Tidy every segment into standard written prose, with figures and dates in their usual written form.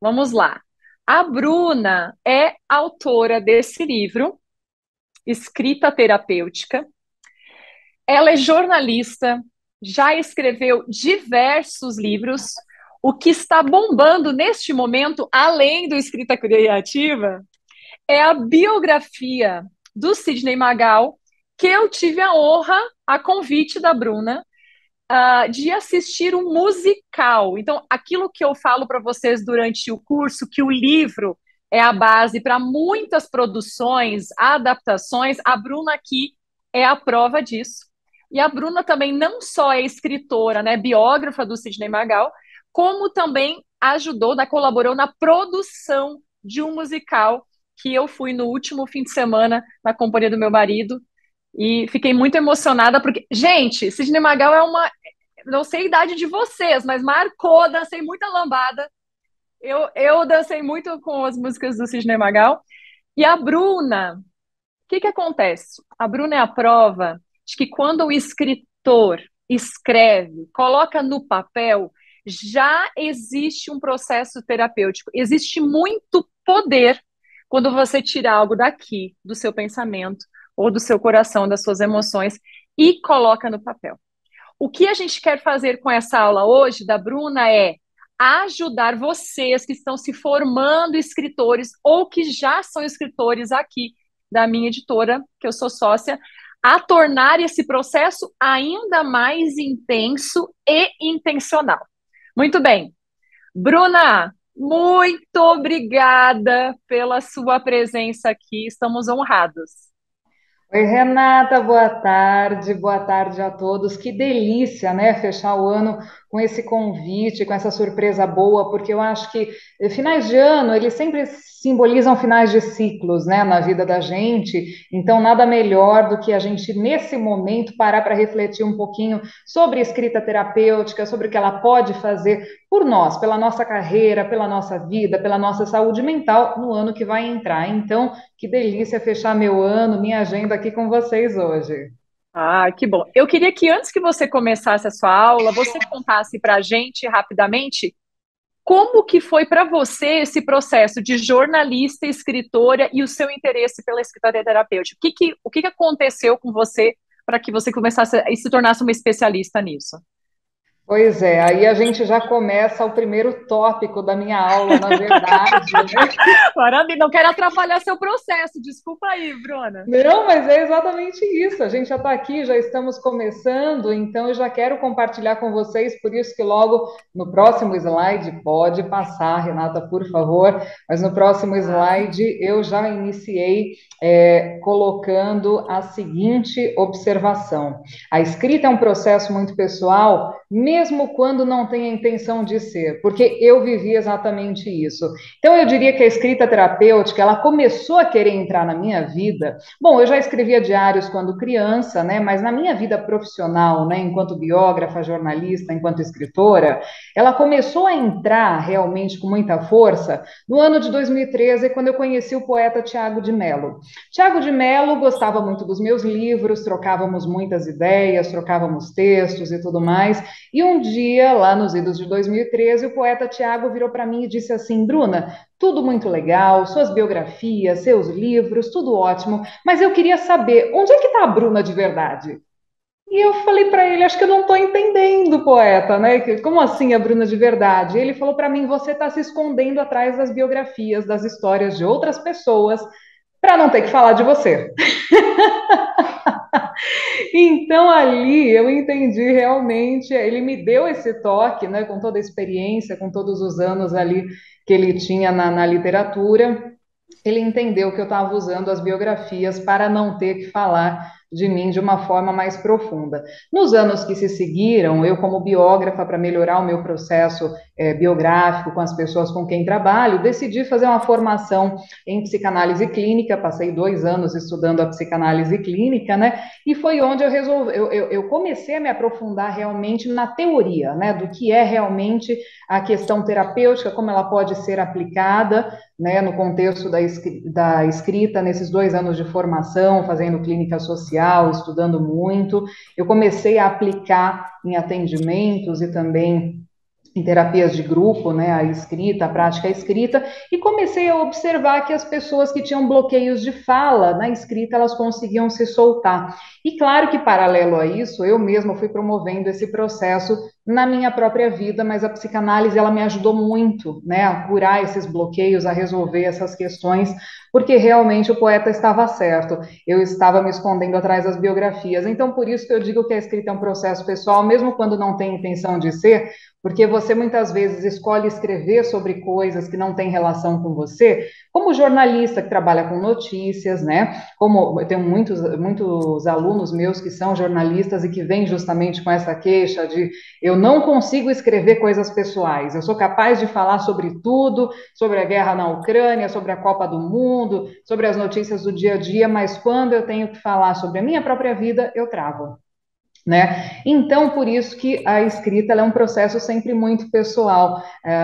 Vamos lá. A Bruna é autora desse livro, Escrita Terapêutica. Ela é jornalista, já escreveu diversos livros. O que está bombando neste momento, além do Escrita Criativa, é a biografia do Sidney Magal, que eu tive a honra, a convite da Bruna, de assistir um musical. Então, aquilo que eu falo para vocês durante o curso, que o livro é a base para muitas produções, adaptações, a Bruna aqui é a prova disso. E a Bruna também não só é escritora, né, biógrafa do Sidney Magal, como também ajudou, né, colaborou na produção de um musical que eu fui no último fim de semana na companhia do meu marido e fiquei muito emocionada porque, gente, Sidney Magal é uma, não sei a idade de vocês, mas marcou, dancei muita lambada. Eu dancei muito com as músicas do Sidney Magal. E a Bruna, o que acontece? A Bruna é a prova de que quando o escritor escreve, coloca no papel, já existe um processo terapêutico. Existe muito poder quando você tira algo daqui, do seu pensamento, ou do seu coração, das suas emoções, e coloca no papel. O que a gente quer fazer com essa aula hoje da Bruna é ajudar vocês que estão se formando escritores ou que já são escritores aqui da minha editora, que eu sou sócia, a tornar esse processo ainda mais intenso e intencional. Muito bem. Bruna, muito obrigada pela sua presença aqui. Estamos honrados. Oi, Renata, boa tarde a todos. Que delícia, né, fechar o ano com esse convite, com essa surpresa boa, porque eu acho que finais de ano, eles sempre simbolizam finais de ciclos, né, na vida da gente. Então, nada melhor do que a gente, nesse momento, parar para refletir um pouquinho sobre escrita terapêutica, sobre o que ela pode fazer por nós, pela nossa carreira, pela nossa vida, pela nossa saúde mental no ano que vai entrar. Então, que delícia fechar meu ano, minha agenda aqui com vocês hoje. Ah, que bom. Eu queria que antes que você começasse a sua aula, você contasse para a gente rapidamente como que foi para você esse processo de jornalista, escritora e o seu interesse pela escrita terapêutica. O que que aconteceu com você para que você começasse e se tornasse uma especialista nisso? Pois é, aí a gente já começa o primeiro tópico da minha aula, na verdade, né? Maravilha, não quero atrapalhar seu processo. Desculpa aí, Bruna. Não, mas é exatamente isso. A gente já está aqui, já estamos começando, então eu já quero compartilhar com vocês, por isso que logo no próximo slide, pode passar, Renata, por favor, mas no próximo Tá. slide eu já iniciei colocando a seguinte observação: a escrita é um processo muito pessoal, mesmo quando não tem a intenção de ser, porque eu vivi exatamente isso. Então eu diria que a escrita terapêutica, ela começou a querer entrar na minha vida. Bom, eu já escrevia diários quando criança, né? Mas na minha vida profissional, né? Enquanto biógrafa, jornalista, enquanto escritora, ela começou a entrar realmente com muita força no ano de 2013, quando eu conheci o poeta Tiago de Mello. Tiago de Mello gostava muito dos meus livros, trocávamos muitas ideias, trocávamos textos e tudo mais. E um dia, lá nos idos de 2013, o poeta Tiago virou para mim e disse assim: Bruna, tudo muito legal, suas biografias, seus livros, tudo ótimo, mas eu queria saber onde é que está a Bruna de verdade? E eu falei para ele, acho que eu não estou entendendo, poeta, né? Como assim a Bruna de verdade? E ele falou para mim, você está se escondendo atrás das biografias, das histórias de outras pessoas, para não ter que falar de você. Então ali eu entendi realmente, ele me deu esse toque, né, com toda a experiência, com todos os anos ali que ele tinha na literatura, ele entendeu que eu estava usando as biografias para não ter que falar de mim de uma forma mais profunda. Nos anos que se seguiram, eu, como biógrafa, para melhorar o meu processo biográfico com as pessoas com quem trabalho, decidi fazer uma formação em psicanálise clínica, passei 2 anos estudando a psicanálise clínica, né? E foi onde eu resolvi, eu comecei a me aprofundar realmente na teoria, né? Do que é realmente a questão terapêutica, como ela pode ser aplicada, né, no contexto da escrita, nesses 2 anos de formação, fazendo clínica social, estudando muito, eu comecei a aplicar em atendimentos e também em terapias de grupo, né, a escrita, a prática escrita, e comecei a observar que as pessoas que tinham bloqueios de fala na escrita, elas conseguiam se soltar. E claro que, paralelo a isso, eu mesma fui promovendo esse processo na minha própria vida, mas a psicanálise, ela me ajudou muito, né, a curar esses bloqueios, a resolver essas questões, porque realmente o poeta estava certo, eu estava me escondendo atrás das biografias. Então, por isso que eu digo que a escrita é um processo pessoal, mesmo quando não tem intenção de ser, porque você muitas vezes escolhe escrever sobre coisas que não têm relação com você, como jornalista que trabalha com notícias, né? Como eu tenho muitos alunos meus que são jornalistas e que vêm justamente com essa queixa de eu não consigo escrever coisas pessoais, eu sou capaz de falar sobre tudo, sobre a guerra na Ucrânia, sobre a Copa do Mundo, sobre as notícias do dia a dia, mas quando eu tenho que falar sobre a minha própria vida, eu travo. Né? Então, por isso que a escrita é um processo sempre muito pessoal.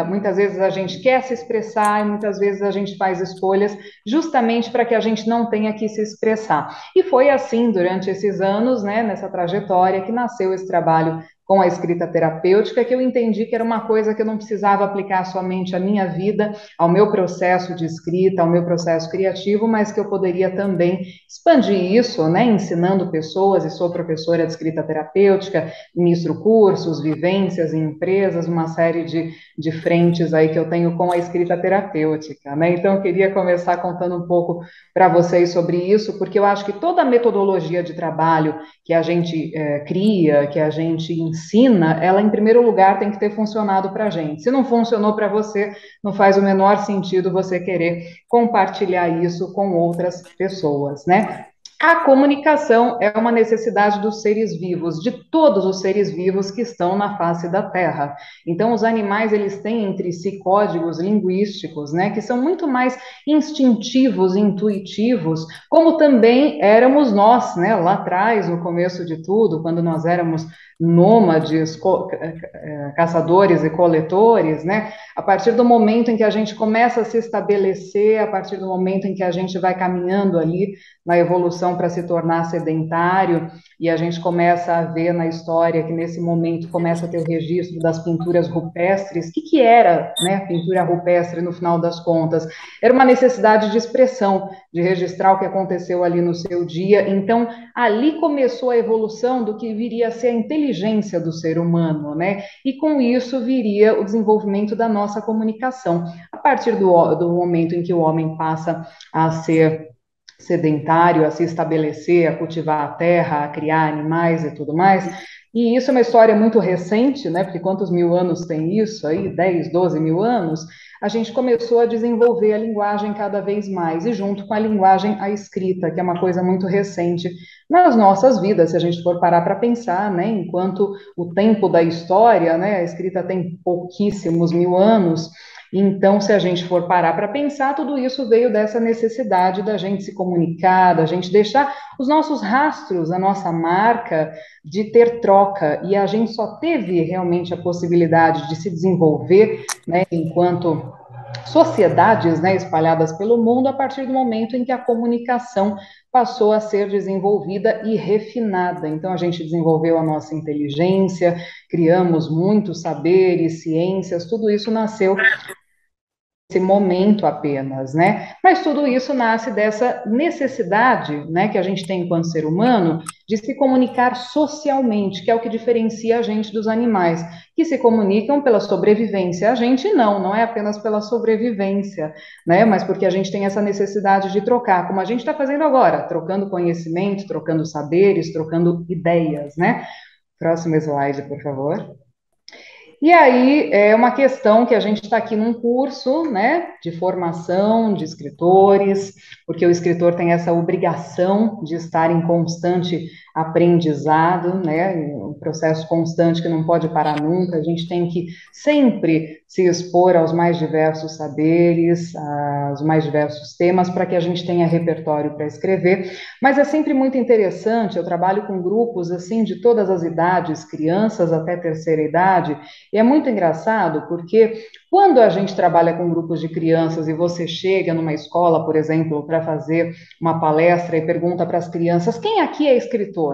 Muitas vezes a gente quer se expressar e muitas vezes a gente faz escolhas justamente para que a gente não tenha que se expressar. E foi assim durante esses anos, né, nessa trajetória, que nasceu esse trabalho com a escrita terapêutica, que eu entendi que era uma coisa que eu não precisava aplicar somente à minha vida, ao meu processo de escrita, ao meu processo criativo, mas que eu poderia também expandir isso, né, ensinando pessoas, e sou professora de escrita terapêutica, ministro cursos, vivências em empresas, uma série de frentes aí que eu tenho com a escrita terapêutica, né? Então, eu queria começar contando um pouco para vocês sobre isso, porque eu acho que toda a metodologia de trabalho que a gente cria, que a gente ensina, ela, em primeiro lugar, tem que ter funcionado para a gente. Se não funcionou para você, não faz o menor sentido você querer compartilhar isso com outras pessoas, né? A comunicação é uma necessidade dos seres vivos, de todos os seres vivos que estão na face da Terra. Então, os animais, eles têm entre si códigos linguísticos, né, que são muito mais instintivos, intuitivos, como também éramos nós, né, lá atrás, no começo de tudo, quando nós éramos nômades, caçadores e coletores, né, a partir do momento em que a gente começa a se estabelecer, a partir do momento em que a gente vai caminhando ali na evolução para se tornar sedentário, e a gente começa a ver na história que nesse momento começa a ter o registro das pinturas rupestres. O que, que era, né, pintura rupestre no final das contas? Era uma necessidade de expressão, de registrar o que aconteceu ali no seu dia. Então, ali começou a evolução do que viria a ser a inteligência do ser humano, né? E com isso viria o desenvolvimento da nossa comunicação. A partir do momento em que o homem passa a ser sedentário, a se estabelecer, a cultivar a terra, a criar animais e tudo mais. E isso é uma história muito recente, né? Porque quantos mil anos tem isso aí? 10, 12 mil anos? A gente começou a desenvolver a linguagem cada vez mais, e junto com a linguagem, a escrita, que é uma coisa muito recente nas nossas vidas, se a gente for parar para pensar, né? Enquanto o tempo da história, né? A escrita tem pouquíssimos mil anos. Então, se a gente for parar para pensar, tudo isso veio dessa necessidade da gente se comunicar, da gente deixar os nossos rastros, a nossa marca de ter troca. E a gente só teve realmente a possibilidade de se desenvolver, né, enquanto sociedades, né, espalhadas pelo mundo, a partir do momento em que a comunicação passou a ser desenvolvida e refinada. Então, a gente desenvolveu a nossa inteligência, criamos muitos saberes, ciências, tudo isso nasceu esse momento apenas, né? Mas tudo isso nasce dessa necessidade, né, que a gente tem enquanto ser humano de se comunicar socialmente, que é o que diferencia a gente dos animais, que se comunicam pela sobrevivência. A gente não é apenas pela sobrevivência, né? Mas porque a gente tem essa necessidade de trocar, como a gente está fazendo agora, trocando conhecimento, trocando saberes, trocando ideias, né? Próximo slide, por favor. E aí é uma questão que a gente está aqui num curso, né, de formação de escritores, porque o escritor tem essa obrigação de estar em constante aprendizado, né, um processo constante que não pode parar nunca. A gente tem que sempre se expor aos mais diversos saberes, aos mais diversos temas, para que a gente tenha repertório para escrever. Mas é sempre muito interessante. Eu trabalho com grupos assim de todas as idades, crianças até terceira idade. E é muito engraçado porque quando a gente trabalha com grupos de crianças e você chega numa escola, por exemplo, para fazer uma palestra e pergunta para as crianças: quem aqui é escritor?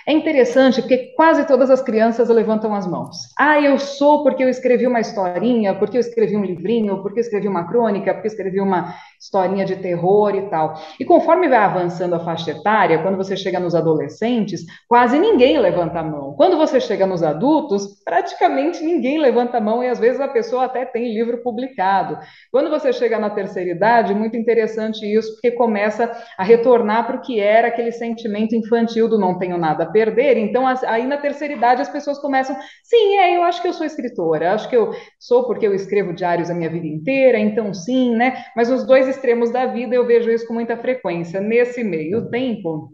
É interessante porque quase todas as crianças levantam as mãos. Ah, eu sou porque eu escrevi uma historinha, porque eu escrevi um livrinho, porque eu escrevi uma crônica, porque eu escrevi uma historinha de terror e tal. E conforme vai avançando a faixa etária, quando você chega nos adolescentes, quase ninguém levanta a mão. Quando você chega nos adultos, praticamente ninguém levanta a mão e às vezes a pessoa até tem livro publicado. Quando você chega na terceira idade, muito interessante isso, porque começa a retornar para o que era aquele sentimento infantil do não tenho nada a perder. Então, aí na terceira idade as pessoas começam, sim, eu acho que eu sou escritora, acho que eu sou porque eu escrevo diários a minha vida inteira, então sim, né? Mas os dois extremos da vida eu vejo isso com muita frequência. Nesse meio tempo,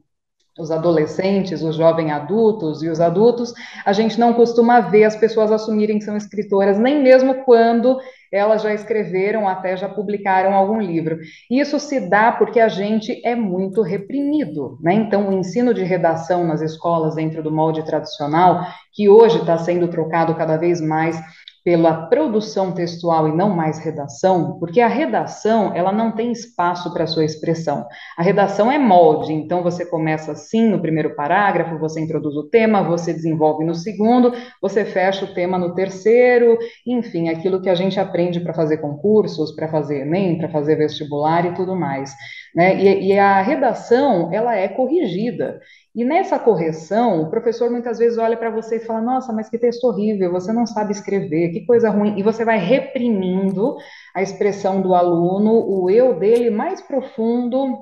os adolescentes, os jovens adultos e os adultos, a gente não costuma ver as pessoas assumirem que são escritoras, nem mesmo quando elas já escreveram, até já publicaram algum livro. Isso se dá porque a gente é muito reprimido, né? Então, o ensino de redação nas escolas, dentro do molde tradicional, que hoje está sendo trocado cada vez mais pela produção textual e não mais redação, porque a redação, ela não tem espaço para sua expressão. A redação é molde, então você começa assim no primeiro parágrafo, você introduz o tema, você desenvolve no segundo, você fecha o tema no terceiro, enfim, aquilo que a gente aprende para fazer concursos, para fazer Enem, para fazer vestibular e tudo mais, né? E a redação, ela é corrigida. E nessa correção, o professor muitas vezes olha para você e fala: Nossa, mas que texto horrível, você não sabe escrever, que coisa ruim. E você vai reprimindo a expressão do aluno, o eu dele mais profundo,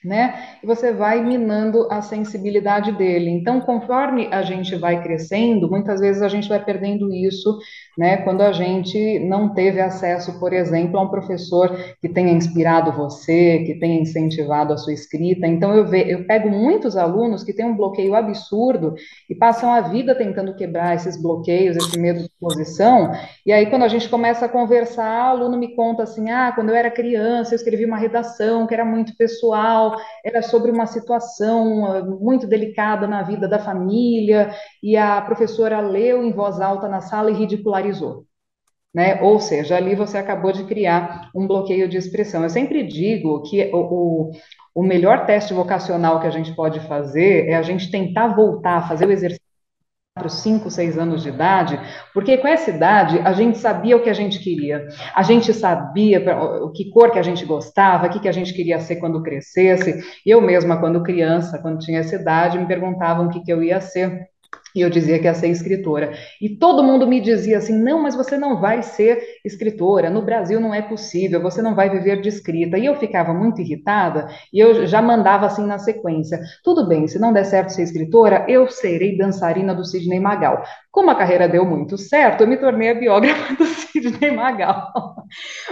né? E você vai minando a sensibilidade dele. Então, conforme a gente vai crescendo, muitas vezes a gente vai perdendo isso, né? Quando a gente não teve acesso, por exemplo, a um professor que tenha inspirado você, que tenha incentivado a sua escrita. Então, eu pego muitos alunos que têm um bloqueio absurdo e passam a vida tentando quebrar esses bloqueios, esse medo de exposição. E aí, quando a gente começa a conversar, o aluno me conta assim: ah, quando eu era criança, eu escrevi uma redação que era muito pessoal, era sobre uma situação muito delicada na vida da família, e a professora leu em voz alta na sala e ridicularizou. Né? Ou seja, ali você acabou de criar um bloqueio de expressão. Eu sempre digo que o melhor teste vocacional que a gente pode fazer é a gente tentar voltar a fazer o exercício 5, 6 anos de idade, porque com essa idade a gente sabia o que a gente queria, a gente sabia o que cor que a gente gostava, o que a gente queria ser quando crescesse. Eu mesma, quando criança, quando tinha essa idade, me perguntavam o que eu ia ser. E eu dizia que ia ser escritora. E todo mundo me dizia assim: não, mas você não vai ser escritora, no Brasil não é possível, você não vai viver de escrita. E eu ficava muito irritada e eu já mandava assim na sequência: tudo bem, se não der certo ser escritora, eu serei dançarina do Sidney Magal. Como a carreira deu muito certo, eu me tornei a biógrafa do Sidney Magal.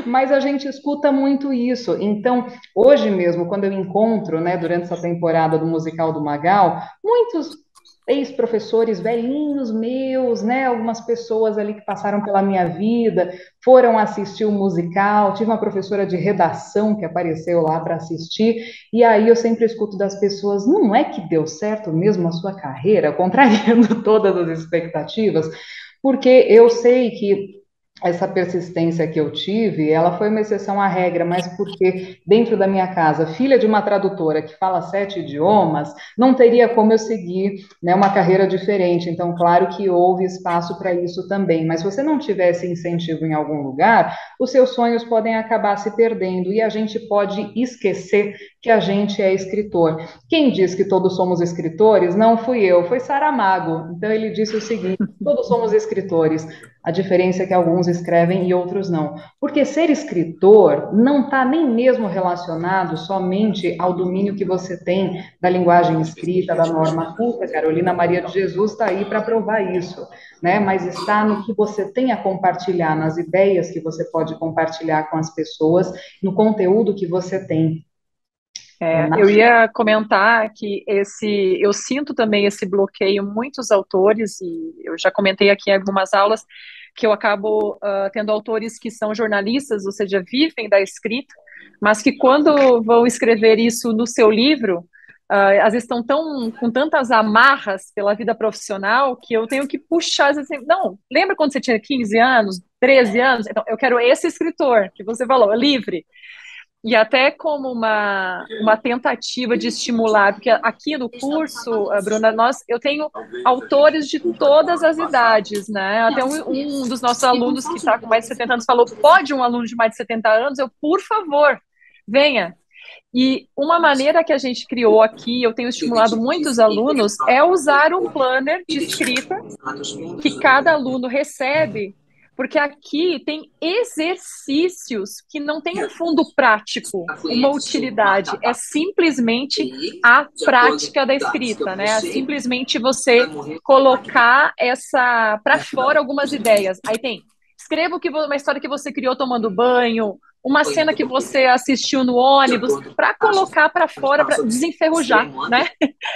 Mas a gente escuta muito isso. Então, hoje mesmo, quando eu encontro, né, durante essa temporada do musical do Magal, muitos ex-professores velhinhos meus, né, algumas pessoas ali que passaram pela minha vida, foram assistir o musical, tive uma professora de redação que apareceu lá para assistir, e aí eu sempre escuto das pessoas: não é que deu certo mesmo a sua carreira, contrariando todas as expectativas, porque eu sei que essa persistência que eu tive, ela foi uma exceção à regra, mas porque dentro da minha casa, filha de uma tradutora que fala 7 idiomas, não teria como eu seguir, né, uma carreira diferente. Então, claro que houve espaço para isso também, mas se você não tivesse incentivo em algum lugar, os seus sonhos podem acabar se perdendo e a gente pode esquecer que a gente é escritor. Quem diz que todos somos escritores? Não fui eu, foi Saramago. Então, ele disse o seguinte: todos somos escritores. A diferença é que alguns escrevem e outros não. Porque ser escritor não está nem mesmo relacionado somente ao domínio que você tem da linguagem escrita, da norma culta. Carolina Maria de Jesus está aí para provar isso, né? Mas está no que você tem a compartilhar, nas ideias que você pode compartilhar com as pessoas, no conteúdo que você tem. Eu ia comentar que eu sinto também esse bloqueio em muitos autores, e eu já comentei aqui em algumas aulas que eu acabo tendo autores que são jornalistas, ou seja, vivem da escrita, mas que quando vão escrever isso no seu livro, às vezes estão com tantas amarras pela vida profissional que eu tenho que puxar, assim, não, lembra quando você tinha 15 anos, 13 anos? Então, eu quero esse escritor que você falou, livre. E até como uma tentativa de estimular, porque aqui no curso, Bruna, eu tenho autores de todas as idades, né? Até um dos nossos alunos que está com mais de 70 anos falou: pode um aluno de mais de 70 anos? Eu, por favor, venha. E uma maneira que a gente criou aqui, eu tenho estimulado muitos alunos, é usar um planner de escrita que cada aluno recebe, porque aqui tem exercícios que não tem um fundo prático, uma utilidade, é simplesmente a prática da escrita, né? É simplesmente você colocar essa para fora algumas ideias. Aí tem escreva uma história que você criou tomando banho, uma cena que você assistiu no ônibus, para colocar para fora, para desenferrujar, né?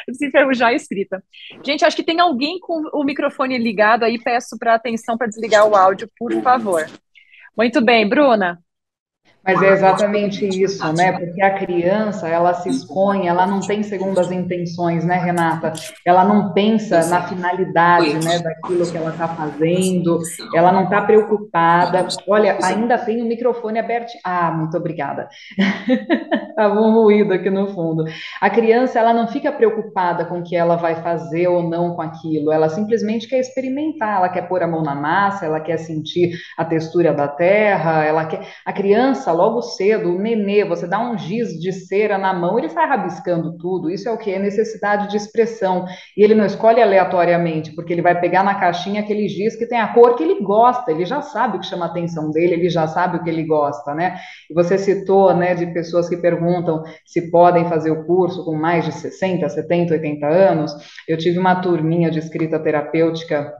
Desenferrujar a escrita. Gente, acho que tem alguém com o microfone ligado aí, peço para atenção para desligar o áudio, por favor. Muito bem, Bruna. Mas é exatamente isso, né? Porque a criança, ela se expõe, ela não tem segundas intenções, né, Renata? Ela não pensa na finalidade, né, daquilo que ela está fazendo, ela não está preocupada. Olha, ainda tem o microfone aberto. Ah, muito obrigada. Estava um ruído aqui no fundo. A criança, ela não fica preocupada com o que ela vai fazer ou não com aquilo, ela simplesmente quer experimentar, ela quer pôr a mão na massa, ela quer sentir a textura da terra, ela quer. A criança, logo cedo, o nenê, você dá um giz de cera na mão, ele sai rabiscando tudo. Isso é o que? É necessidade de expressão. E ele não escolhe aleatoriamente, porque ele vai pegar na caixinha aquele giz que tem a cor que ele gosta, ele já sabe o que chama a atenção dele, ele já sabe o que ele gosta, né? E você citou, né, de pessoas que perguntam se podem fazer o curso com mais de 60, 70, 80 anos. Eu tive uma turminha de escrita terapêutica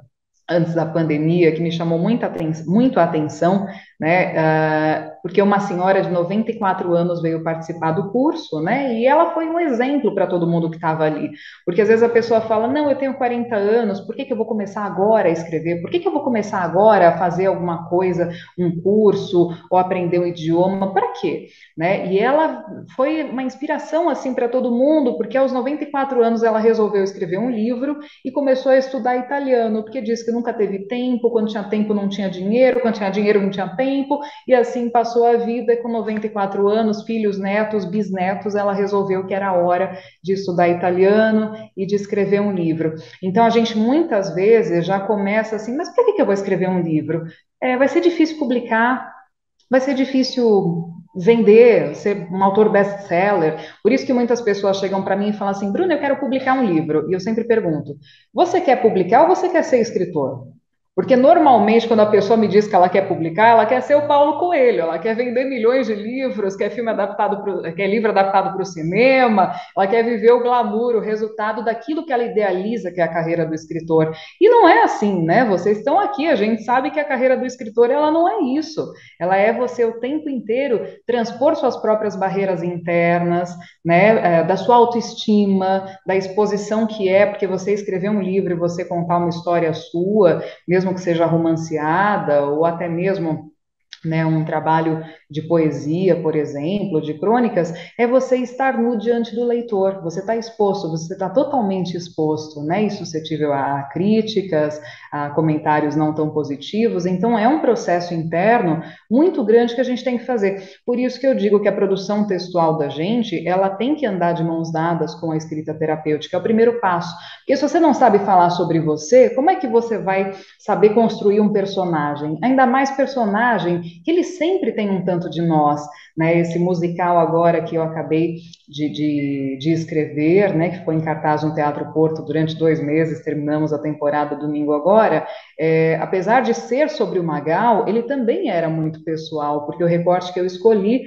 antes da pandemia, que me chamou muito a atenção, né, porque uma senhora de 94 anos veio participar do curso, né, e ela foi um exemplo para todo mundo que estava ali, porque às vezes a pessoa fala, não, eu tenho 40 anos, por que que eu vou começar agora a escrever? Por que que eu vou começar agora a fazer alguma coisa, um curso, ou aprender um idioma? Para quê? Né? E ela foi uma inspiração, assim, para todo mundo, porque aos 94 anos ela resolveu escrever um livro e começou a estudar italiano, porque disse que nunca teve tempo, quando tinha tempo não tinha dinheiro, quando tinha dinheiro não tinha tempo, e assim passou a vida, e com 94 anos, filhos, netos, bisnetos, ela resolveu que era hora de estudar italiano e de escrever um livro. Então a gente muitas vezes já começa assim, mas por que eu vou escrever um livro? Vai ser difícil publicar, vai ser difícil vender, ser um autor best-seller. Por isso que muitas pessoas chegam para mim e falam assim, Bruno, eu quero publicar um livro. E eu sempre pergunto, você quer publicar ou você quer ser escritor? Porque normalmente quando a pessoa me diz que ela quer publicar, ela quer ser o Paulo Coelho, ela quer vender milhões de livros, quer livro adaptado para o cinema, ela quer viver o glamour, o resultado daquilo que ela idealiza que é a carreira do escritor. E não é assim, né? Vocês estão aqui, a gente sabe que a carreira do escritor ela não é isso. Ela é você o tempo inteiro transpor suas próprias barreiras internas, né, da sua autoestima, da exposição que é, porque você escrever um livro e você contar uma história sua, mesmo que seja romanceada, ou até mesmo né, um trabalho de poesia, por exemplo, de crônicas, é você estar nu diante do leitor, você está exposto, você está totalmente exposto, né, e suscetível a críticas, a comentários não tão positivos, então é um processo interno muito grande que a gente tem que fazer. Por isso que eu digo que a produção textual da gente, ela tem que andar de mãos dadas com a escrita terapêutica, é o primeiro passo, porque se você não sabe falar sobre você, como é que você vai saber construir um personagem? Ainda mais personagem que ele sempre tem um tanto de nós, né? Esse musical agora que eu acabei de escrever, né? Que foi em cartaz no Teatro Porto durante 2 meses, terminamos a temporada domingo agora. Apesar de ser sobre o Magal, ele também era muito pessoal, porque o recorte que eu escolhi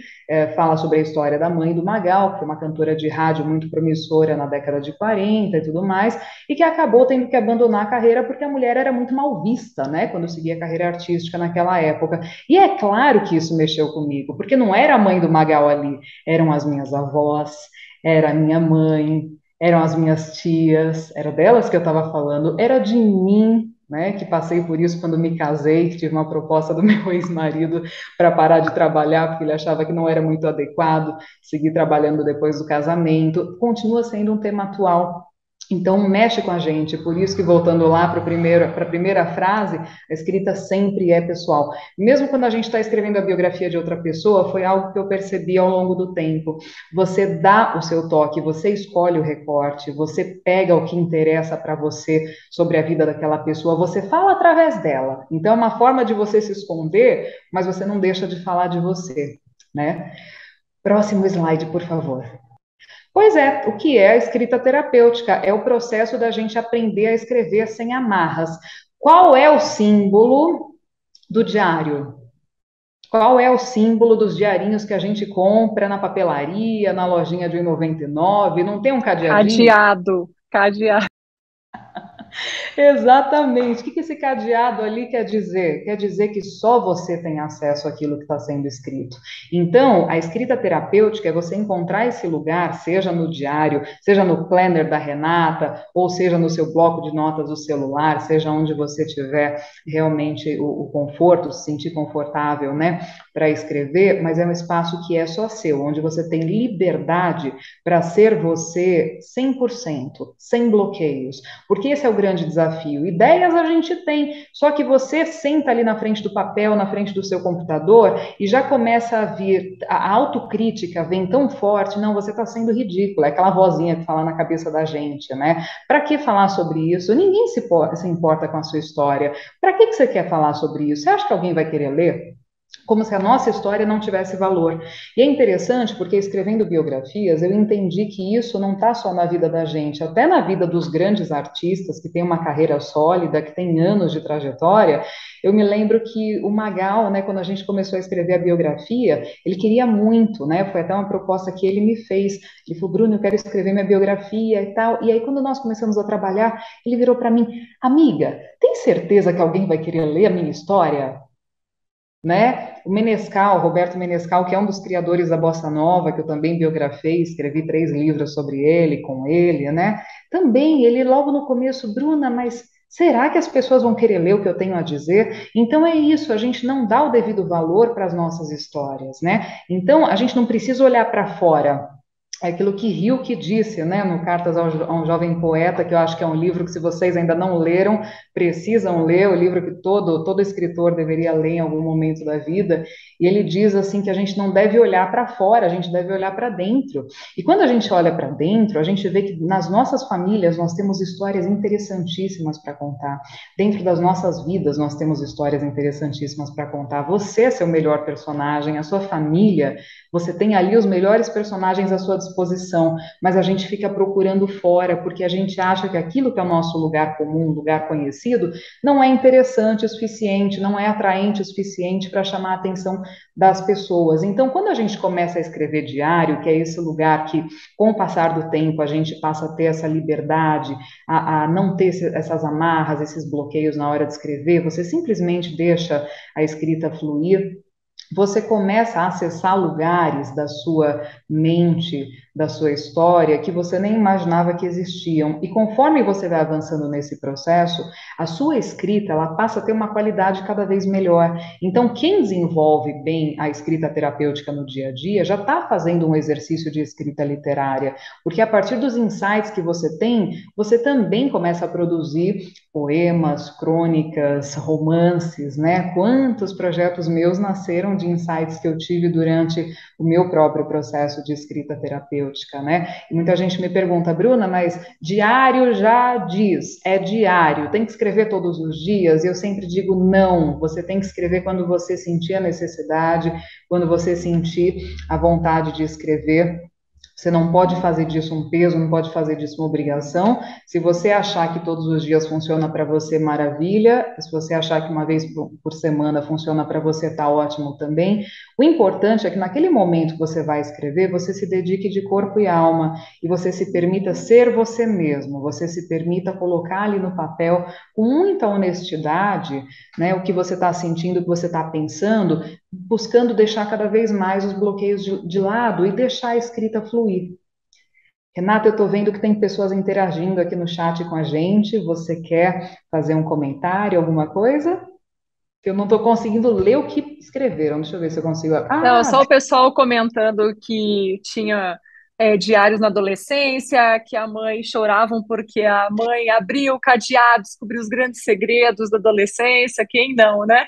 fala sobre a história da mãe do Magal, que é uma cantora de rádio muito promissora na década de 40 e tudo mais, e que acabou tendo que abandonar a carreira porque a mulher era muito mal vista, né? Quando seguia a carreira artística naquela época. E é claro que isso mexeu comigo, porque não era a mãe do Magal ali, eram as minhas avós, era a minha mãe, eram as minhas tias, era delas que eu estava falando, era de mim, né, que passei por isso quando me casei, que tive uma proposta do meu ex-marido para parar de trabalhar, porque ele achava que não era muito adequado seguir trabalhando depois do casamento. Continua sendo um tema atual Então, mexe com a gente. Por isso que, voltando lá para a primeira frase, a escrita sempre é pessoal. Mesmo quando a gente está escrevendo a biografia de outra pessoa, foi algo que eu percebi ao longo do tempo. Você dá o seu toque, você escolhe o recorte, você pega o que interessa para você sobre a vida daquela pessoa, você fala através dela. Então, é uma forma de você se esconder, mas você não deixa de falar de você, né? Próximo slide, por favor. Pois é, o que é a escrita terapêutica? É o processo da gente aprender a escrever sem amarras. Qual é o símbolo do diário? Qual é o símbolo dos diarinhos que a gente compra na papelaria, na lojinha de 1,99? Não tem um cadeadinho? Cadeado, cadeado. Exatamente. O que esse cadeado ali quer dizer? Quer dizer que só você tem acesso àquilo que está sendo escrito. Então, a escrita terapêutica é você encontrar esse lugar, seja no diário, seja no planner da Renata, ou seja no seu bloco de notas do celular, seja onde você tiver realmente o conforto, se sentir confortável, né, para escrever, mas é um espaço que é só seu, onde você tem liberdade para ser você 100%, sem bloqueios. Porque esse é o grande desafio. Ideias a gente tem, só que você senta ali na frente do papel, na frente do seu computador e já começa a vir, a autocrítica vem tão forte, não, você está sendo ridícula, é aquela vozinha que fala na cabeça da gente, né? Para que falar sobre isso? Ninguém se importa com a sua história. Para que você quer falar sobre isso? Você acha que alguém vai querer ler? Como se a nossa história não tivesse valor. E é interessante porque escrevendo biografias eu entendi que isso não está só na vida da gente, até na vida dos grandes artistas que têm uma carreira sólida, que têm anos de trajetória. Eu me lembro que o Magal, né, quando a gente começou a escrever a biografia, ele queria muito, né? Foi até uma proposta que ele me fez. Ele falou: Bruno, eu quero escrever minha biografia e tal. E aí quando nós começamos a trabalhar, ele virou para mim: amiga, tem certeza que alguém vai querer ler a minha história? Né? O Menescal, Roberto Menescal, que é um dos criadores da Bossa Nova, que eu também biografei, escrevi 3 livros sobre ele, com ele, né? Também, ele logo no começo, Bruna, mas será que as pessoas vão querer ler o que eu tenho a dizer? Então é isso, a gente não dá o devido valor para as nossas histórias, né? Então a gente não precisa olhar para fora. É aquilo que Rilke disse, né, no Cartas a um Jovem Poeta, que eu acho que é um livro que, se vocês ainda não leram, precisam ler, o livro que todo escritor deveria ler em algum momento da vida, e ele diz assim que a gente não deve olhar para fora, a gente deve olhar para dentro. E quando a gente olha para dentro, a gente vê que nas nossas famílias nós temos histórias interessantíssimas para contar. Dentro das nossas vidas nós temos histórias interessantíssimas para contar. Você é seu melhor personagem, a sua família, você tem ali os melhores personagens à sua disposição, mas a gente fica procurando fora, porque a gente acha que aquilo que é o nosso lugar comum, lugar conhecido, não é interessante o suficiente, não é atraente o suficiente para chamar a atenção das pessoas. Então, quando a gente começa a escrever diário, que é esse lugar que, com o passar do tempo, a gente passa a ter essa liberdade, a não ter essas amarras, esses bloqueios na hora de escrever, você simplesmente deixa a escrita fluir, você começa a acessar lugares da sua mente, da sua história, que você nem imaginava que existiam. E conforme você vai avançando nesse processo, a sua escrita, ela passa a ter uma qualidade cada vez melhor. Então, quem desenvolve bem a escrita terapêutica no dia a dia já está fazendo um exercício de escrita literária, porque a partir dos insights que você tem, você também começa a produzir poemas, crônicas, romances, né? Quantos projetos meus nasceram de insights que eu tive durante o meu próprio processo de escrita terapêutica, né? E muita gente me pergunta, Bruna, mas diário já diz, é diário, tem que escrever todos os dias? E eu sempre digo, não, você tem que escrever quando você sentir a necessidade, quando você sentir a vontade de escrever. Você não pode fazer disso um peso, não pode fazer disso uma obrigação. Se você achar que todos os dias funciona para você, maravilha. Se você achar que uma vez por semana funciona para você, tá ótimo também. O importante é que naquele momento que você vai escrever, você se dedique de corpo e alma e você se permita ser você mesmo. Você se permita colocar ali no papel com muita honestidade, né, o que você está sentindo, o que você está pensando, buscando deixar cada vez mais os bloqueios de lado e deixar a escrita fluir. Renata, eu estou vendo que tem pessoas interagindo aqui no chat com a gente. Você quer fazer um comentário, alguma coisa? Eu não estou conseguindo ler o que escreveram. Deixa eu ver se eu consigo. Não, Ah, só o pessoal comentando que tinha diários na adolescência, que a mãe choravam porque a mãe abriu o cadeado, descobriu os grandes segredos da adolescência. Quem não, né?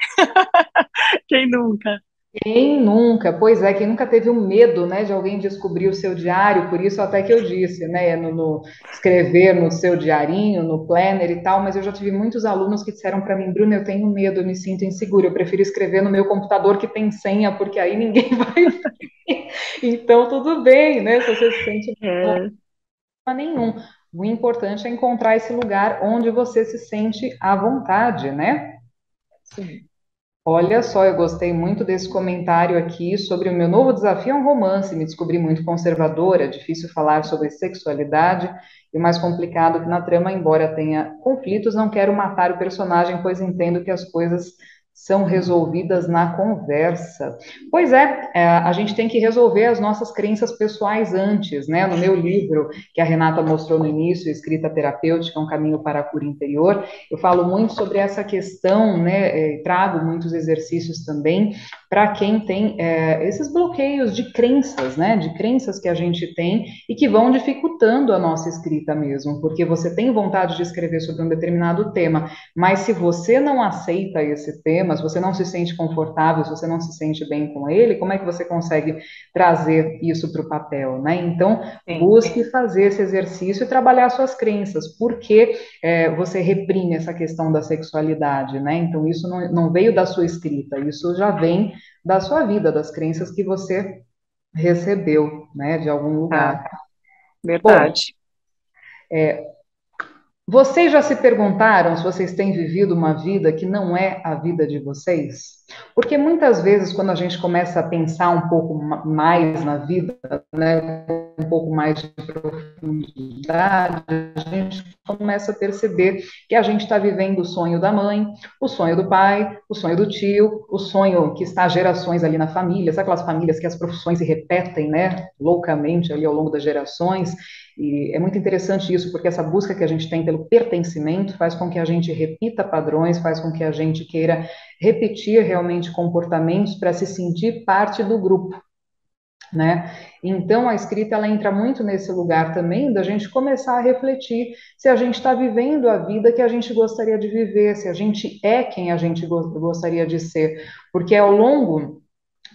Quem nunca? Quem nunca? Pois é, quem nunca teve o medo, né, de alguém descobrir o seu diário, por isso até que eu disse, né, no escrever no seu diarinho, no planner e tal, mas eu já tive muitos alunos que disseram para mim, Bruna, eu tenho medo, eu me sinto insegura, eu prefiro escrever no meu computador que tem senha, porque aí ninguém vai ver. Então, tudo bem, né, se você se sente É, nenhum. O importante é encontrar esse lugar onde você se sente à vontade, né? sim. Olha só, eu gostei muito desse comentário aqui sobre o meu novo desafio é um romance. Me descobri muito conservadora, difícil falar sobre sexualidade e o mais complicado é que na trama, embora tenha conflitos, não quero matar o personagem, pois entendo que as coisas são resolvidas na conversa. Pois é, a gente tem que resolver as nossas crenças pessoais antes, né? No meu livro, que a Renata mostrou no início, Escrita Terapêutica, um caminho para a cura interior, eu falo muito sobre essa questão, né? Trago muitos exercícios também para quem tem esses bloqueios de crenças, né? De crenças que a gente tem e que vão dificultando a nossa escrita mesmo, porque você tem vontade de escrever sobre um determinado tema, mas se você não aceita esse tema, se você não se sente confortável, se você não se sente bem com ele, como é que você consegue trazer isso para o papel, né? Então, Sim. busque fazer esse exercício e trabalhar suas crenças, porque você reprime essa questão da sexualidade, né? Então, isso não veio da sua escrita, isso já vem da sua vida, das crenças que você recebeu, né, de algum Tá, lugar. Bom, verdade. vocês já se perguntaram se vocês têm vivido uma vida que não é a vida de vocês? Porque muitas vezes, quando a gente começa a pensar um pouco mais na vida, né, um pouco mais de profundidade, a gente começa a perceber que a gente está vivendo o sonho da mãe, o sonho do pai, o sonho do tio, o sonho que está há gerações ali na família, sabe aquelas famílias que as profissões se repetem, né, loucamente ali ao longo das gerações? E é muito interessante isso, porque essa busca que a gente tem pelo pertencimento faz com que a gente repita padrões, faz com que a gente queira repetir realmente comportamentos para se sentir parte do grupo, né? Então a escrita ela entra muito nesse lugar também da gente começar a refletir se a gente está vivendo a vida que a gente gostaria de viver, se a gente é quem a gente gostaria de ser, porque ao longo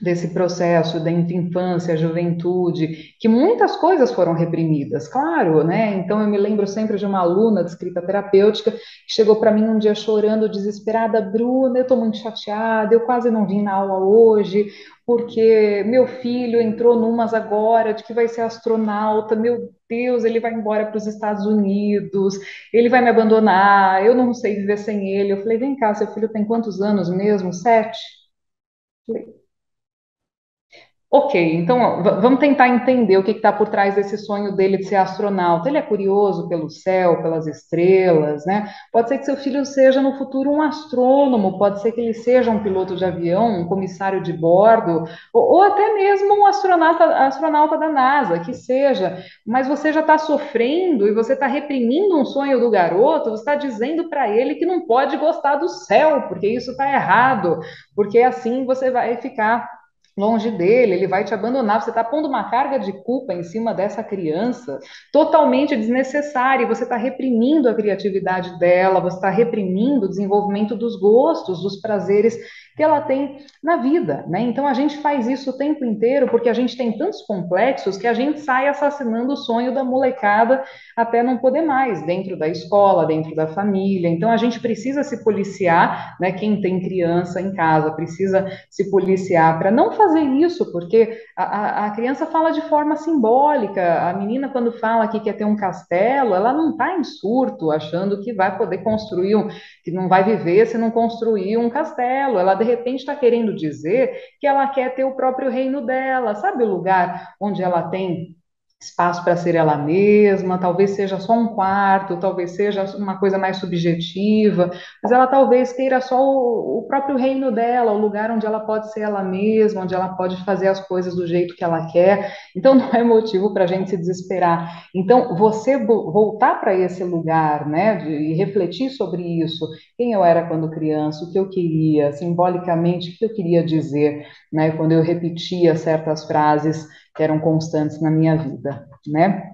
desse processo da infância, juventude, que muitas coisas foram reprimidas, claro, né? Então eu me lembro sempre de uma aluna de escrita terapêutica que chegou para mim um dia chorando, desesperada, Bruna, eu estou muito chateada, eu quase não vim na aula hoje, porque meu filho entrou numas agora de que vai ser astronauta, meu Deus, ele vai embora para os Estados Unidos, ele vai me abandonar, eu não sei viver sem ele. Eu falei, vem cá, seu filho tem quantos anos mesmo? 7? Ok, então ó, vamos tentar entender o que está por trás desse sonho dele de ser astronauta. Ele é curioso pelo céu, pelas estrelas, né? Pode ser que seu filho seja no futuro um astrônomo, pode ser que ele seja um piloto de avião, um comissário de bordo, ou até mesmo um astronauta da NASA, que seja. Mas você já está sofrendo e você está reprimindo um sonho do garoto, você está dizendo para ele que não pode gostar do céu, porque isso está errado, porque assim você vai ficar longe dele, ele vai te abandonar. Você está pondo uma carga de culpa em cima dessa criança totalmente desnecessária. E você está reprimindo a criatividade dela, você está reprimindo o desenvolvimento dos gostos, dos prazeres que ela tem na vida, né? Então a gente faz isso o tempo inteiro porque a gente tem tantos complexos que a gente sai assassinando o sonho da molecada até não poder mais, dentro da escola, dentro da família. Então a gente precisa se policiar, né? Quem tem criança em casa precisa se policiar para não fazer isso, porque a criança fala de forma simbólica. A menina, quando fala que quer ter um castelo, ela não está em surto, achando que vai poder construir, que não vai viver se não construir um castelo. Ela, de repente, está querendo dizer que ela quer ter o próprio reino dela, sabe o lugar onde ela tem espaço para ser ela mesma, talvez seja só um quarto, talvez seja uma coisa mais subjetiva, mas ela talvez queira só o próprio reino dela, o lugar onde ela pode ser ela mesma, onde ela pode fazer as coisas do jeito que ela quer. Então não é motivo para a gente se desesperar. Então você voltar para esse lugar, né, e refletir sobre isso, quem eu era quando criança, o que eu queria, simbolicamente, o que eu queria dizer, né, quando eu repetia certas frases que eram constantes na minha vida, né?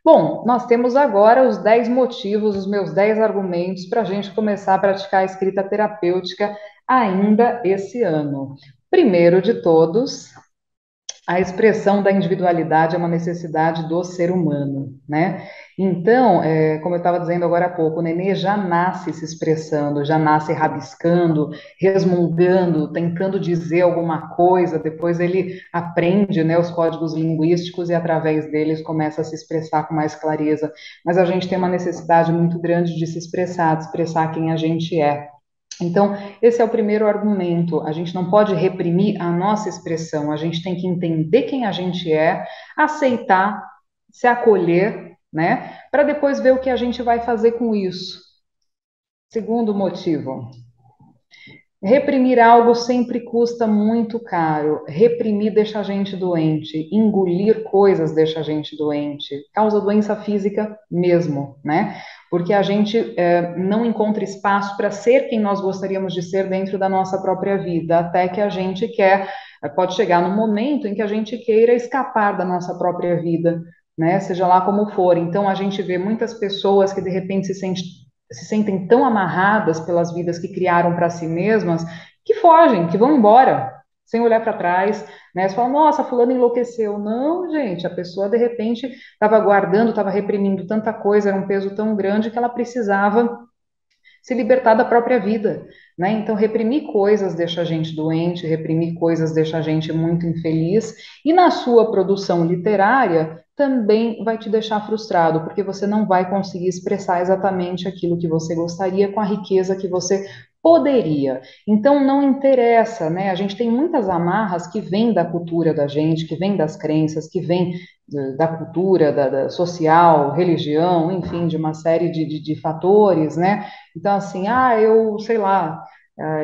Bom, nós temos agora os 10 motivos, os meus 10 argumentos para a gente começar a praticar a escrita terapêutica ainda esse ano. Primeiro de todos, a expressão da individualidade é uma necessidade do ser humano, né? Então, como eu estava dizendo agora há pouco, o nenê já nasce se expressando, já nasce rabiscando, resmungando, tentando dizer alguma coisa, depois ele aprende, né, os códigos linguísticos e através deles começa a se expressar com mais clareza. Mas a gente tem uma necessidade muito grande de se expressar, de expressar quem a gente é. Então, esse é o primeiro argumento. A gente não pode reprimir a nossa expressão, a gente tem que entender quem a gente é, aceitar, se acolher, né? Para depois ver o que a gente vai fazer com isso. Segundo motivo, reprimir algo sempre custa muito caro. Reprimir deixa a gente doente. Engolir coisas deixa a gente doente. Causa doença física mesmo, né? Porque a gente não encontra espaço para ser quem nós gostaríamos de ser dentro da nossa própria vida, até que a gente quer, pode chegar no momento em que a gente queira escapar da nossa própria vida, né? Seja lá como for. Então a gente vê muitas pessoas que de repente se sentem tão amarradas pelas vidas que criaram para si mesmas, que fogem, que vão embora, sem olhar para trás, né? Você fala, nossa, fulano enlouqueceu. Não, gente, a pessoa de repente estava guardando, estava reprimindo tanta coisa, era um peso tão grande que ela precisava se libertar da própria vida, né? Então, reprimir coisas deixa a gente doente, reprimir coisas deixa a gente muito infeliz, e na sua produção literária também vai te deixar frustrado, porque você não vai conseguir expressar exatamente aquilo que você gostaria com a riqueza que você poderia. Então, não interessa, né? A gente tem muitas amarras que vêm da cultura da gente, que vêm das crenças, que vêm da cultura, da social, religião, enfim, de uma série de fatores, né? Então, assim, eu, sei lá,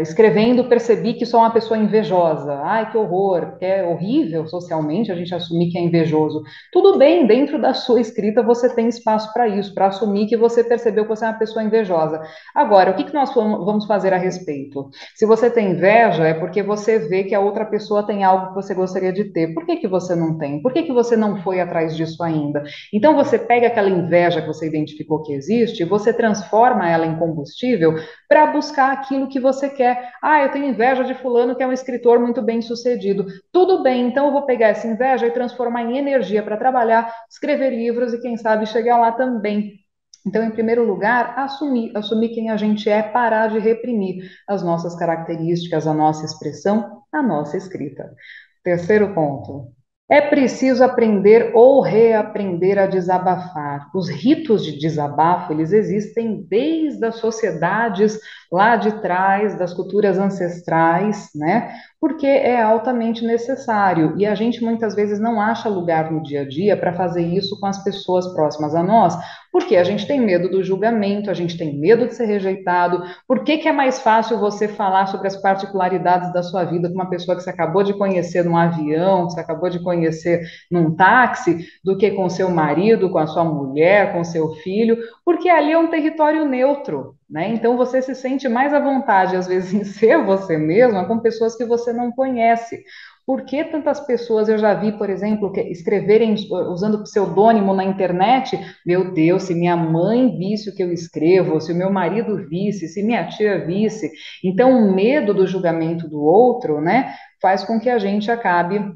escrevendo percebi que sou uma pessoa invejosa. Ai, que horror, que é horrível socialmente a gente assumir que é invejoso. Tudo bem, dentro da sua escrita você tem espaço para isso, para assumir que você percebeu que você é uma pessoa invejosa. Agora, o que que nós vamos fazer a respeito? Se você tem inveja, é porque você vê que a outra pessoa tem algo que você gostaria de ter. Por que que você não tem? Por que que você não foi atrás disso ainda? Então, você pega aquela inveja que você identificou que existe, você transforma ela em combustível para buscar aquilo que você quer. Eu tenho inveja de fulano que é um escritor muito bem sucedido. Tudo bem, então eu vou pegar essa inveja e transformar em energia para trabalhar, escrever livros e quem sabe chegar lá também. Então, em primeiro lugar, assumir quem a gente é, parar de reprimir as nossas características, a nossa expressão, a nossa escrita. Terceiro ponto. É preciso aprender ou reaprender a desabafar. Os ritos de desabafo, eles existem desde as sociedades lá de trás, das culturas ancestrais, né? Porque é altamente necessário. E a gente muitas vezes não acha lugar no dia a dia para fazer isso com as pessoas próximas a nós, porque a gente tem medo do julgamento, a gente tem medo de ser rejeitado. Por que que é mais fácil você falar sobre as particularidades da sua vida com uma pessoa que você acabou de conhecer num avião, que você acabou de conhecer num táxi, do que com seu marido, com a sua mulher, com seu filho? Porque ali é um território neutro, né? Então você se sente mais à vontade, às vezes, em ser você mesma com pessoas que você não conhece. Por que tantas pessoas eu já vi, por exemplo, que escreverem usando pseudônimo na internet? Meu Deus, se minha mãe visse o que eu escrevo, se o meu marido visse, se minha tia visse. Então, o medo do julgamento do outro, né, faz com que a gente acabe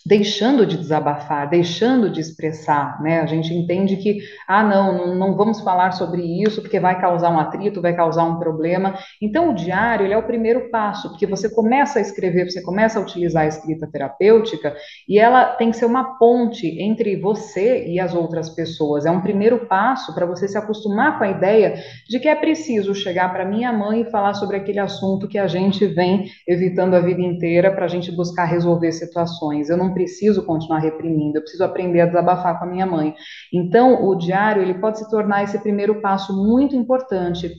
deixando de desabafar, deixando de expressar, né? A gente entende que, não vamos falar sobre isso porque vai causar um atrito, vai causar um problema. Então, o diário, ele é o primeiro passo, porque você começa a escrever, você começa a utilizar a escrita terapêutica e ela tem que ser uma ponte entre você e as outras pessoas. É um primeiro passo para você se acostumar com a ideia de que é preciso chegar para minha mãe e falar sobre aquele assunto que a gente vem evitando a vida inteira para a gente buscar resolver situações. Eu não preciso continuar reprimindo, eu preciso aprender a desabafar com a minha mãe. Então, o diário, ele pode se tornar esse primeiro passo muito importante.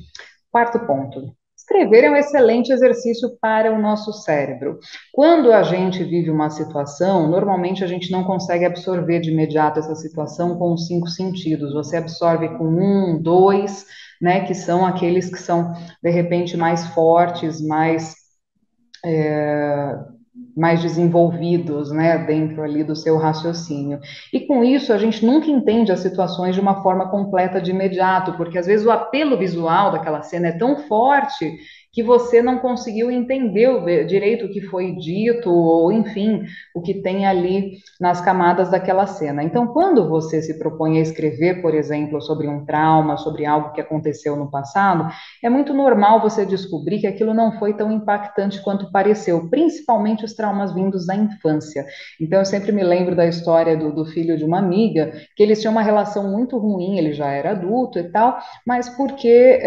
Quarto ponto. Escrever é um excelente exercício para o nosso cérebro. Quando a gente vive uma situação, normalmente a gente não consegue absorver de imediato essa situação com os cinco sentidos. Você absorve com um, dois, né, que são aqueles que são, de repente, mais fortes, mais mais desenvolvidos, né, dentro ali do seu raciocínio. E com isso a gente nunca entende as situações de uma forma completa de imediato, porque às vezes o apelo visual daquela cena é tão forte que você não conseguiu entender direito o que foi dito, ou enfim, o que tem ali nas camadas daquela cena. Então, quando você se propõe a escrever, por exemplo, sobre um trauma, sobre algo que aconteceu no passado, é muito normal você descobrir que aquilo não foi tão impactante quanto pareceu, principalmente os traumas vindos da infância. Então, eu sempre me lembro da história do filho de uma amiga, que eles tinham uma relação muito ruim, ele já era adulto e tal, mas porque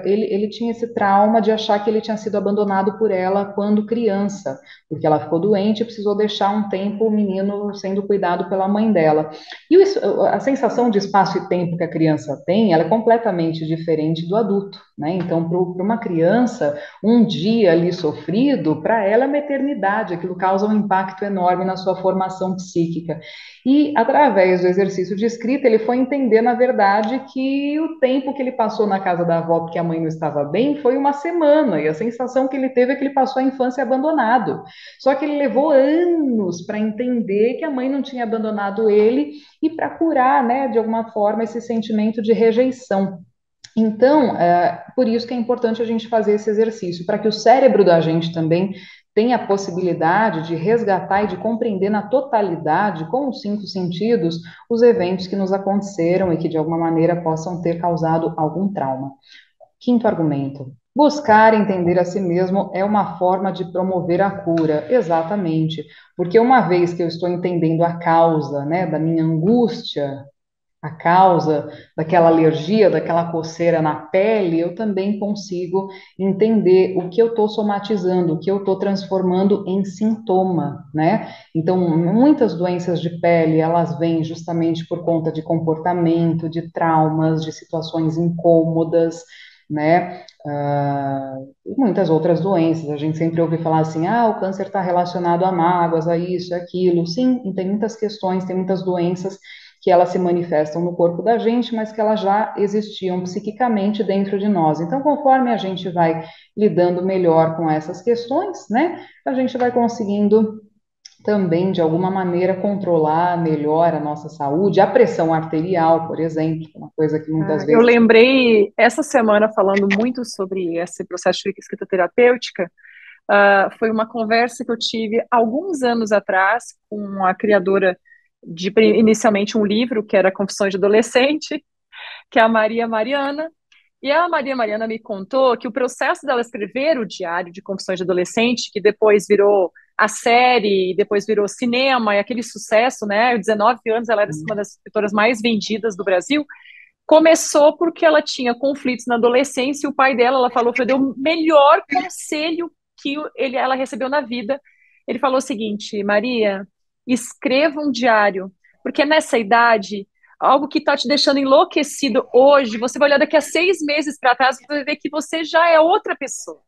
ele tinha esse trauma de achar que ele tinha sido abandonado por ela quando criança, porque ela ficou doente e precisou deixar um tempo o menino sendo cuidado pela mãe dela. E a sensação de espaço e tempo que a criança tem, ela é completamente diferente do adulto, né? Então, para uma criança, um dia ali sofrido, para ela é uma eternidade, aquilo causa um impacto enorme na sua formação psíquica. E através do exercício de escrita, ele foi entender, na verdade, que o tempo que ele passou na casa da avó porque a mãe não estava bem foi uma semana, e a sensação que ele teve é que ele passou a infância abandonado. Só que ele levou anos para entender que a mãe não tinha abandonado ele e para curar, né, de alguma forma, esse sentimento de rejeição. Então, por isso que é importante a gente fazer esse exercício, para que o cérebro da gente também tenha a possibilidade de resgatar e de compreender na totalidade, com os cinco sentidos, os eventos que nos aconteceram e que de alguma maneira possam ter causado algum trauma. Quinto argumento. Buscar entender a si mesmo é uma forma de promover a cura. Exatamente. Porque uma vez que eu estou entendendo a causa, né, da minha angústia, a causa daquela alergia, daquela coceira na pele, eu também consigo entender o que eu estou somatizando, o que eu estou transformando em sintoma, né? Então, muitas doenças de pele, elas vêm justamente por conta de comportamento, de traumas, de situações incômodas, né? E muitas outras doenças. A gente sempre ouve falar assim, o câncer está relacionado a mágoas, a isso, aquilo. Sim, e tem muitas questões, tem muitas doenças que elas se manifestam no corpo da gente, mas que elas já existiam psiquicamente dentro de nós. Então, conforme a gente vai lidando melhor com essas questões, né, a gente vai conseguindo também, de alguma maneira, controlar melhor a nossa saúde, a pressão arterial, por exemplo, uma coisa que muitas Eu vezes. lembrei essa semana falando muito sobre esse processo de escrita terapêutica. Foi uma conversa que eu tive alguns anos atrás com a criadora de inicialmente um livro que era Confissões de Adolescente, que é a Maria Mariana. E a Maria Mariana me contou que o processo dela escrever o diário de Confissões de Adolescente, que depois virou a série, depois virou cinema, e aquele sucesso, né? 19 anos, ela era uma das escritoras mais vendidas do Brasil. Começou porque ela tinha conflitos na adolescência e o pai dela, ela falou, foi o melhor conselho que ela recebeu na vida. Ele falou o seguinte, Maria, escreva um diário, porque nessa idade, algo que está te deixando enlouquecido hoje, você vai olhar daqui a 6 meses para trás e vai ver que você já é outra pessoa,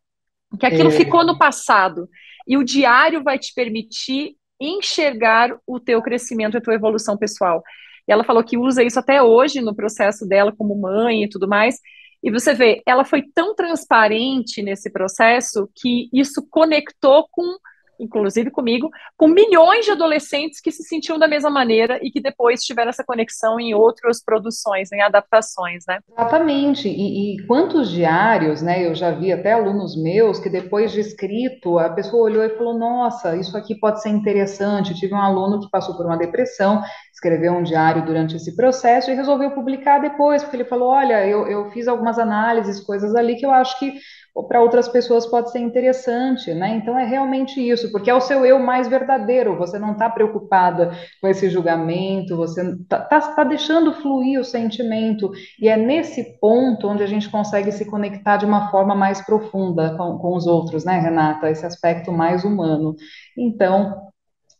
que aquilo ficou no passado. E o diário vai te permitir enxergar o teu crescimento e a tua evolução pessoal. E ela falou que usa isso até hoje no processo dela como mãe e tudo mais. E você vê, ela foi tão transparente nesse processo que isso conectou com, inclusive comigo, com milhões de adolescentes que se sentiam da mesma maneira e que depois tiveram essa conexão em outras produções, em adaptações, né? Exatamente, e quantos diários, né? Eu já vi até alunos meus que depois de escrito, a pessoa olhou e falou: Nossa, isso aqui pode ser interessante. Tive um aluno que passou por uma depressão, escreveu um diário durante esse processo e resolveu publicar depois, porque ele falou: Olha, eu fiz algumas análises, coisas ali que eu acho que para outras pessoas pode ser interessante, né? Então é realmente isso, porque é o seu eu mais verdadeiro, você não está preocupada com esse julgamento, você tá deixando fluir o sentimento. E é nesse ponto onde a gente consegue se conectar de uma forma mais profunda com os outros, né, Renata? Esse aspecto mais humano. Então,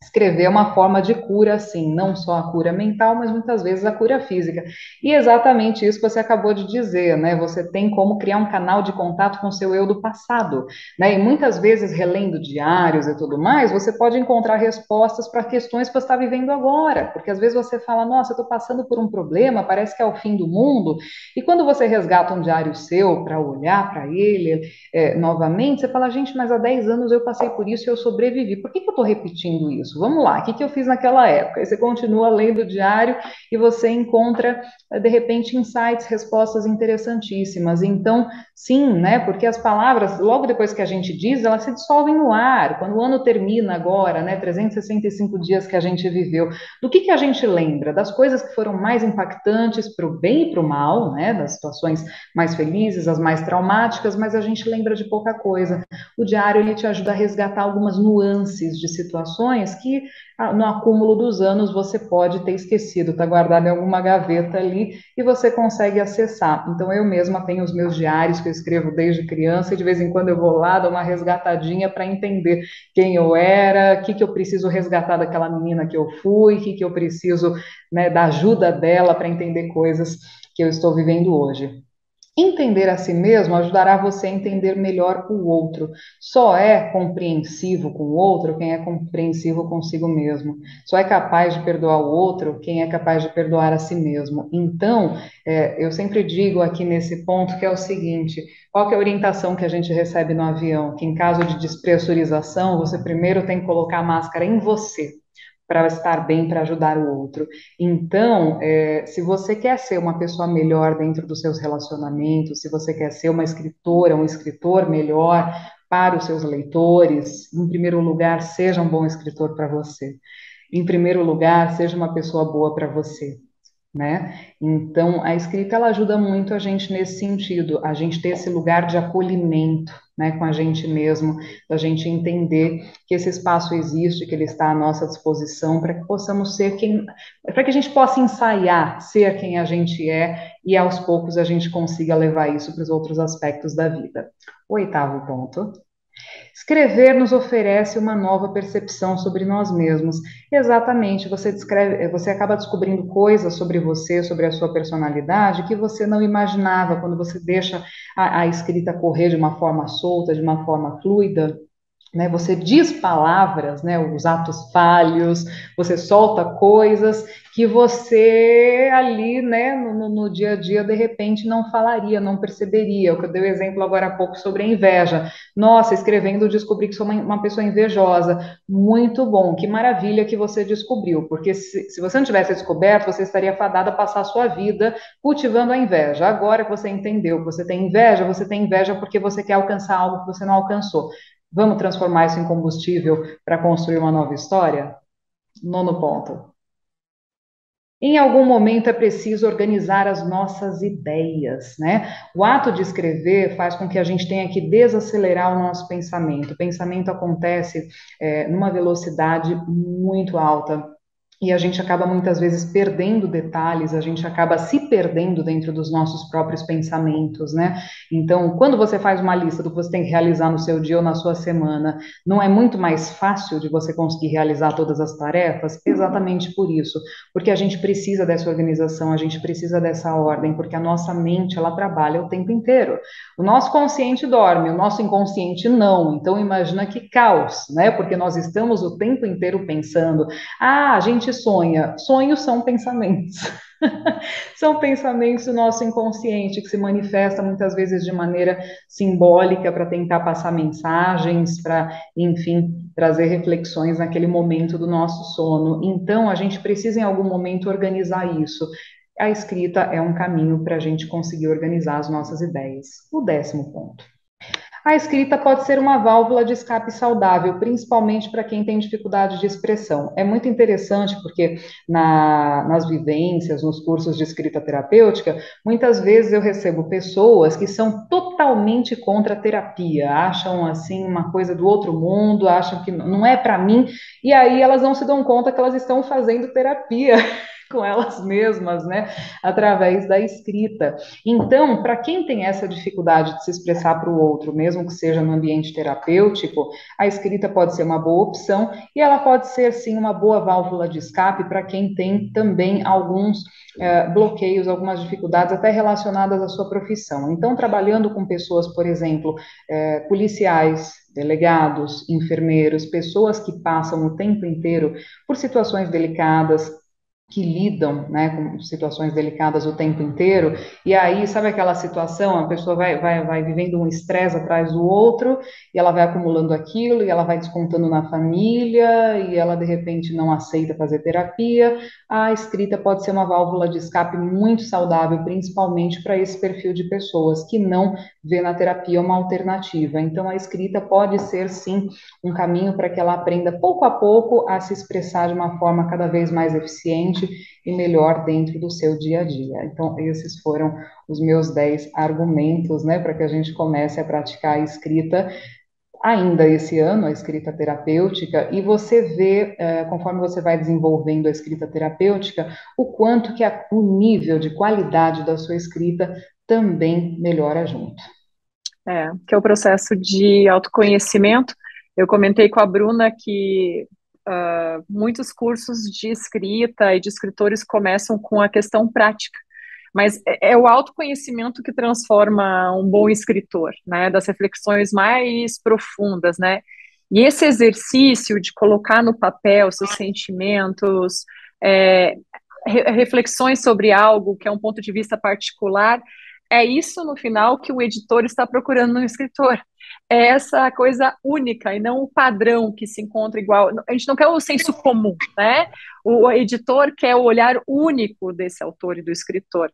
escrever é uma forma de cura, sim, não só a cura mental, mas muitas vezes a cura física. E exatamente isso que você acabou de dizer, né? Você tem como criar um canal de contato com o seu eu do passado, né? E muitas vezes, relendo diários e tudo mais, você pode encontrar respostas para questões que você está vivendo agora, porque às vezes você fala, nossa, eu estou passando por um problema, parece que é o fim do mundo, e quando você resgata um diário seu para olhar para ele, novamente, você fala, gente, mas há 10 anos eu passei por isso e eu sobrevivi. Por que que eu estou repetindo isso? Vamos lá, o que que eu fiz naquela época? Aí você continua lendo o diário e você encontra, de repente, insights, respostas interessantíssimas. Então, sim, né? Porque as palavras, logo depois que a gente diz, elas se dissolvem no ar. Quando o ano termina agora, né? 365 dias que a gente viveu, do que a gente lembra? Das coisas que foram mais impactantes para o bem e para o mal, né? Das situações mais felizes, as mais traumáticas, mas a gente lembra de pouca coisa. O diário ele te ajuda a resgatar algumas nuances de situações que no acúmulo dos anos você pode ter esquecido, está guardado em alguma gaveta ali e você consegue acessar. Então eu mesma tenho os meus diários que eu escrevo desde criança e de vez em quando eu vou lá, dou uma resgatadinha para entender quem eu era, o que eu preciso resgatar daquela menina que eu fui, o que eu preciso, né, da ajuda dela para entender coisas que eu estou vivendo hoje. Entender a si mesmo ajudará você a entender melhor o outro. Só é compreensivo com o outro quem é compreensivo consigo mesmo. Só é capaz de perdoar o outro quem é capaz de perdoar a si mesmo. Então, eu sempre digo aqui nesse ponto que é o seguinte: qual que é a orientação que a gente recebe no avião? Que em caso de despressurização, você primeiro tem que colocar a máscara em você para estar bem, para ajudar o outro. Então, se você quer ser uma pessoa melhor dentro dos seus relacionamentos, se você quer ser uma escritora, um escritor melhor para os seus leitores, em primeiro lugar, seja um bom escritor para você. Em primeiro lugar, seja uma pessoa boa para você, né? Então, a escrita ela ajuda muito a gente nesse sentido, a gente ter esse lugar de acolhimento, né, com a gente mesmo, da gente entender que esse espaço existe, que ele está à nossa disposição para que possamos ser quem, para que a gente possa ensaiar ser quem a gente é e aos poucos a gente consiga levar isso para os outros aspectos da vida. Oitavo ponto. Escrever nos oferece uma nova percepção sobre nós mesmos. Exatamente, você descreve, você acaba descobrindo coisas sobre você, sobre a sua personalidade, que você não imaginava quando você deixa a escrita correr de uma forma solta, de uma forma fluida, né? Você diz palavras, né? Os atos falhos, você solta coisas que você ali, né? No dia a dia, de repente, não falaria, não perceberia. Eu dei o exemplo agora há pouco sobre a inveja. Nossa, escrevendo, eu descobri que sou uma pessoa invejosa. Muito bom, que maravilha que você descobriu, porque se você não tivesse descoberto, você estaria fadada a passar a sua vida cultivando a inveja. Agora que você entendeu que você tem inveja porque você quer alcançar algo que você não alcançou. Vamos transformar isso em combustível para construir uma nova história? Nono ponto. Em algum momento é preciso organizar as nossas ideias, né? O ato de escrever faz com que a gente tenha que desacelerar o nosso pensamento. O pensamento acontece numa velocidade muito alta. E a gente acaba muitas vezes perdendo detalhes, a gente acaba se perdendo dentro dos nossos próprios pensamentos, né? Então, quando você faz uma lista do que você tem que realizar no seu dia ou na sua semana, não é muito mais fácil de você conseguir realizar todas as tarefas? Exatamente por isso, porque a gente precisa dessa organização, a gente precisa dessa ordem, porque a nossa mente, ela trabalha o tempo inteiro. O nosso consciente dorme, o nosso inconsciente não. Então, imagina que caos, né? Porque nós estamos o tempo inteiro pensando. Ah, a gente sonha. Sonhos são pensamentos. São pensamentos do nosso inconsciente que se manifesta muitas vezes de maneira simbólica para tentar passar mensagens, para, enfim, trazer reflexões naquele momento do nosso sono. Então, a gente precisa em algum momento organizar isso. A escrita é um caminho para a gente conseguir organizar as nossas ideias. O 10º ponto. A escrita pode ser uma válvula de escape saudável, principalmente para quem tem dificuldade de expressão. É muito interessante porque nas vivências, nos cursos de escrita terapêutica, muitas vezes eu recebo pessoas que são totalmente contra a terapia, acham assim uma coisa do outro mundo, acham que não é para mim, e aí elas não se dão conta que elas estão fazendo terapia. com elas mesmas, né, através da escrita. Então, para quem tem essa dificuldade de se expressar para o outro, mesmo que seja no ambiente terapêutico, a escrita pode ser uma boa opção e ela pode ser, sim, uma boa válvula de escape para quem tem também alguns bloqueios, algumas dificuldades até relacionadas à sua profissão. Então, trabalhando com pessoas, por exemplo, policiais, delegados, enfermeiros, pessoas que passam o tempo inteiro por situações delicadas, que lidam, né, com situações delicadas o tempo inteiro, e aí, sabe aquela situação, a pessoa vai vivendo um estresse atrás do outro, e ela vai acumulando aquilo, e ela vai descontando na família, e ela, de repente, não aceita fazer terapia. A escrita pode ser uma válvula de escape muito saudável, principalmente para esse perfil de pessoas que não vê na terapia uma alternativa. Então, a escrita pode ser, sim, um caminho para que ela aprenda pouco a pouco a se expressar de uma forma cada vez mais eficiente e melhor dentro do seu dia a dia. Então, esses foram os meus 10 argumentos, né, para que a gente comece a praticar a escrita ainda esse ano, a escrita terapêutica, e você vê, conforme você vai desenvolvendo a escrita terapêutica, o quanto que o nível de qualidade da sua escrita também melhora junto. Que é o processo de autoconhecimento. Eu comentei com a Bruna que muitos cursos de escrita e de escritores começam com a questão prática, mas é o autoconhecimento que transforma um bom escritor, né? Das reflexões mais profundas, né? E esse exercício de colocar no papel seus sentimentos, é, reflexões sobre algo que é um ponto de vista particular, é isso no final que o editor está procurando no escritor. É essa coisa única e não o padrão que se encontra igual. A gente não quer o senso comum, né? O editor quer o olhar único desse autor e do escritor.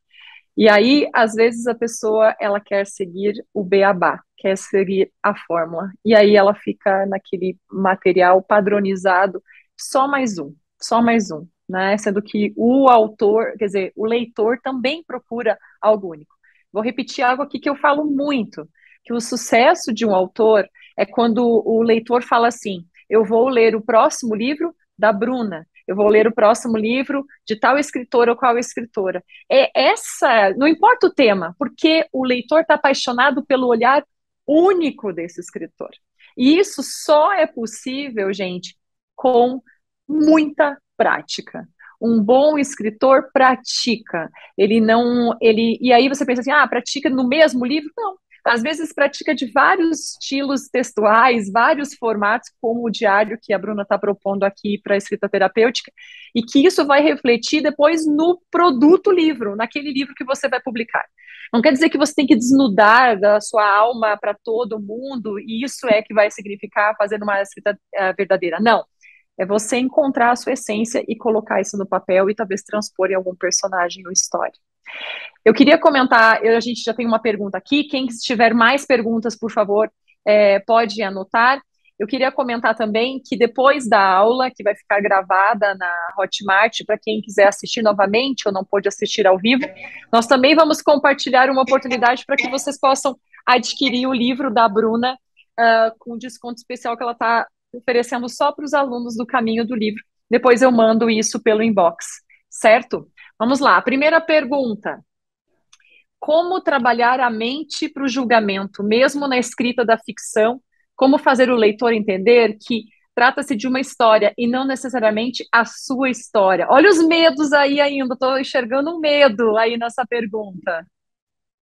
E aí, às vezes, a pessoa ela quer seguir o beabá, quer seguir a fórmula. E aí ela fica naquele material padronizado, só mais um, né? Sendo que o autor, quer dizer, o leitor também procura algo único. Vou repetir algo aqui que eu falo muito, que o sucesso de um autor é quando o leitor fala assim: eu vou ler o próximo livro da Bruna, eu vou ler o próximo livro de tal escritor ou qual escritora. Não importa o tema, porque o leitor está apaixonado pelo olhar único desse escritor. E isso só é possível, gente, com muita prática. Um bom escritor pratica. Ele não, ele e aí você pensa assim, pratica no mesmo livro? Não. Às vezes pratica de vários estilos textuais, vários formatos, como o diário que a Bruna está propondo aqui para a escrita terapêutica, e que isso vai refletir depois no produto livro, naquele livro que você vai publicar. Não quer dizer que você tem que desnudar da sua alma para todo mundo, e isso é que vai significar fazer uma escrita verdadeira. Não. É você encontrar a sua essência e colocar isso no papel e talvez transpor em algum personagem ou história. Eu queria comentar, a gente já tem uma pergunta aqui, quem tiver mais perguntas, por favor, pode anotar. Eu queria comentar também que depois da aula, que vai ficar gravada na Hotmart, para quem quiser assistir novamente ou não pôde assistir ao vivo, nós também vamos compartilhar uma oportunidade para que vocês possam adquirir o livro da Bruna com desconto especial que ela está oferecendo só para os alunos do Caminho do Livro. Depois eu mando isso pelo inbox, certo? Vamos lá, a primeira pergunta. Como trabalhar a mente para o julgamento, mesmo na escrita da ficção? Como fazer o leitor entender que trata-se de uma história e não necessariamente a sua história? Olha os medos aí ainda, estou enxergando um medo aí nessa pergunta.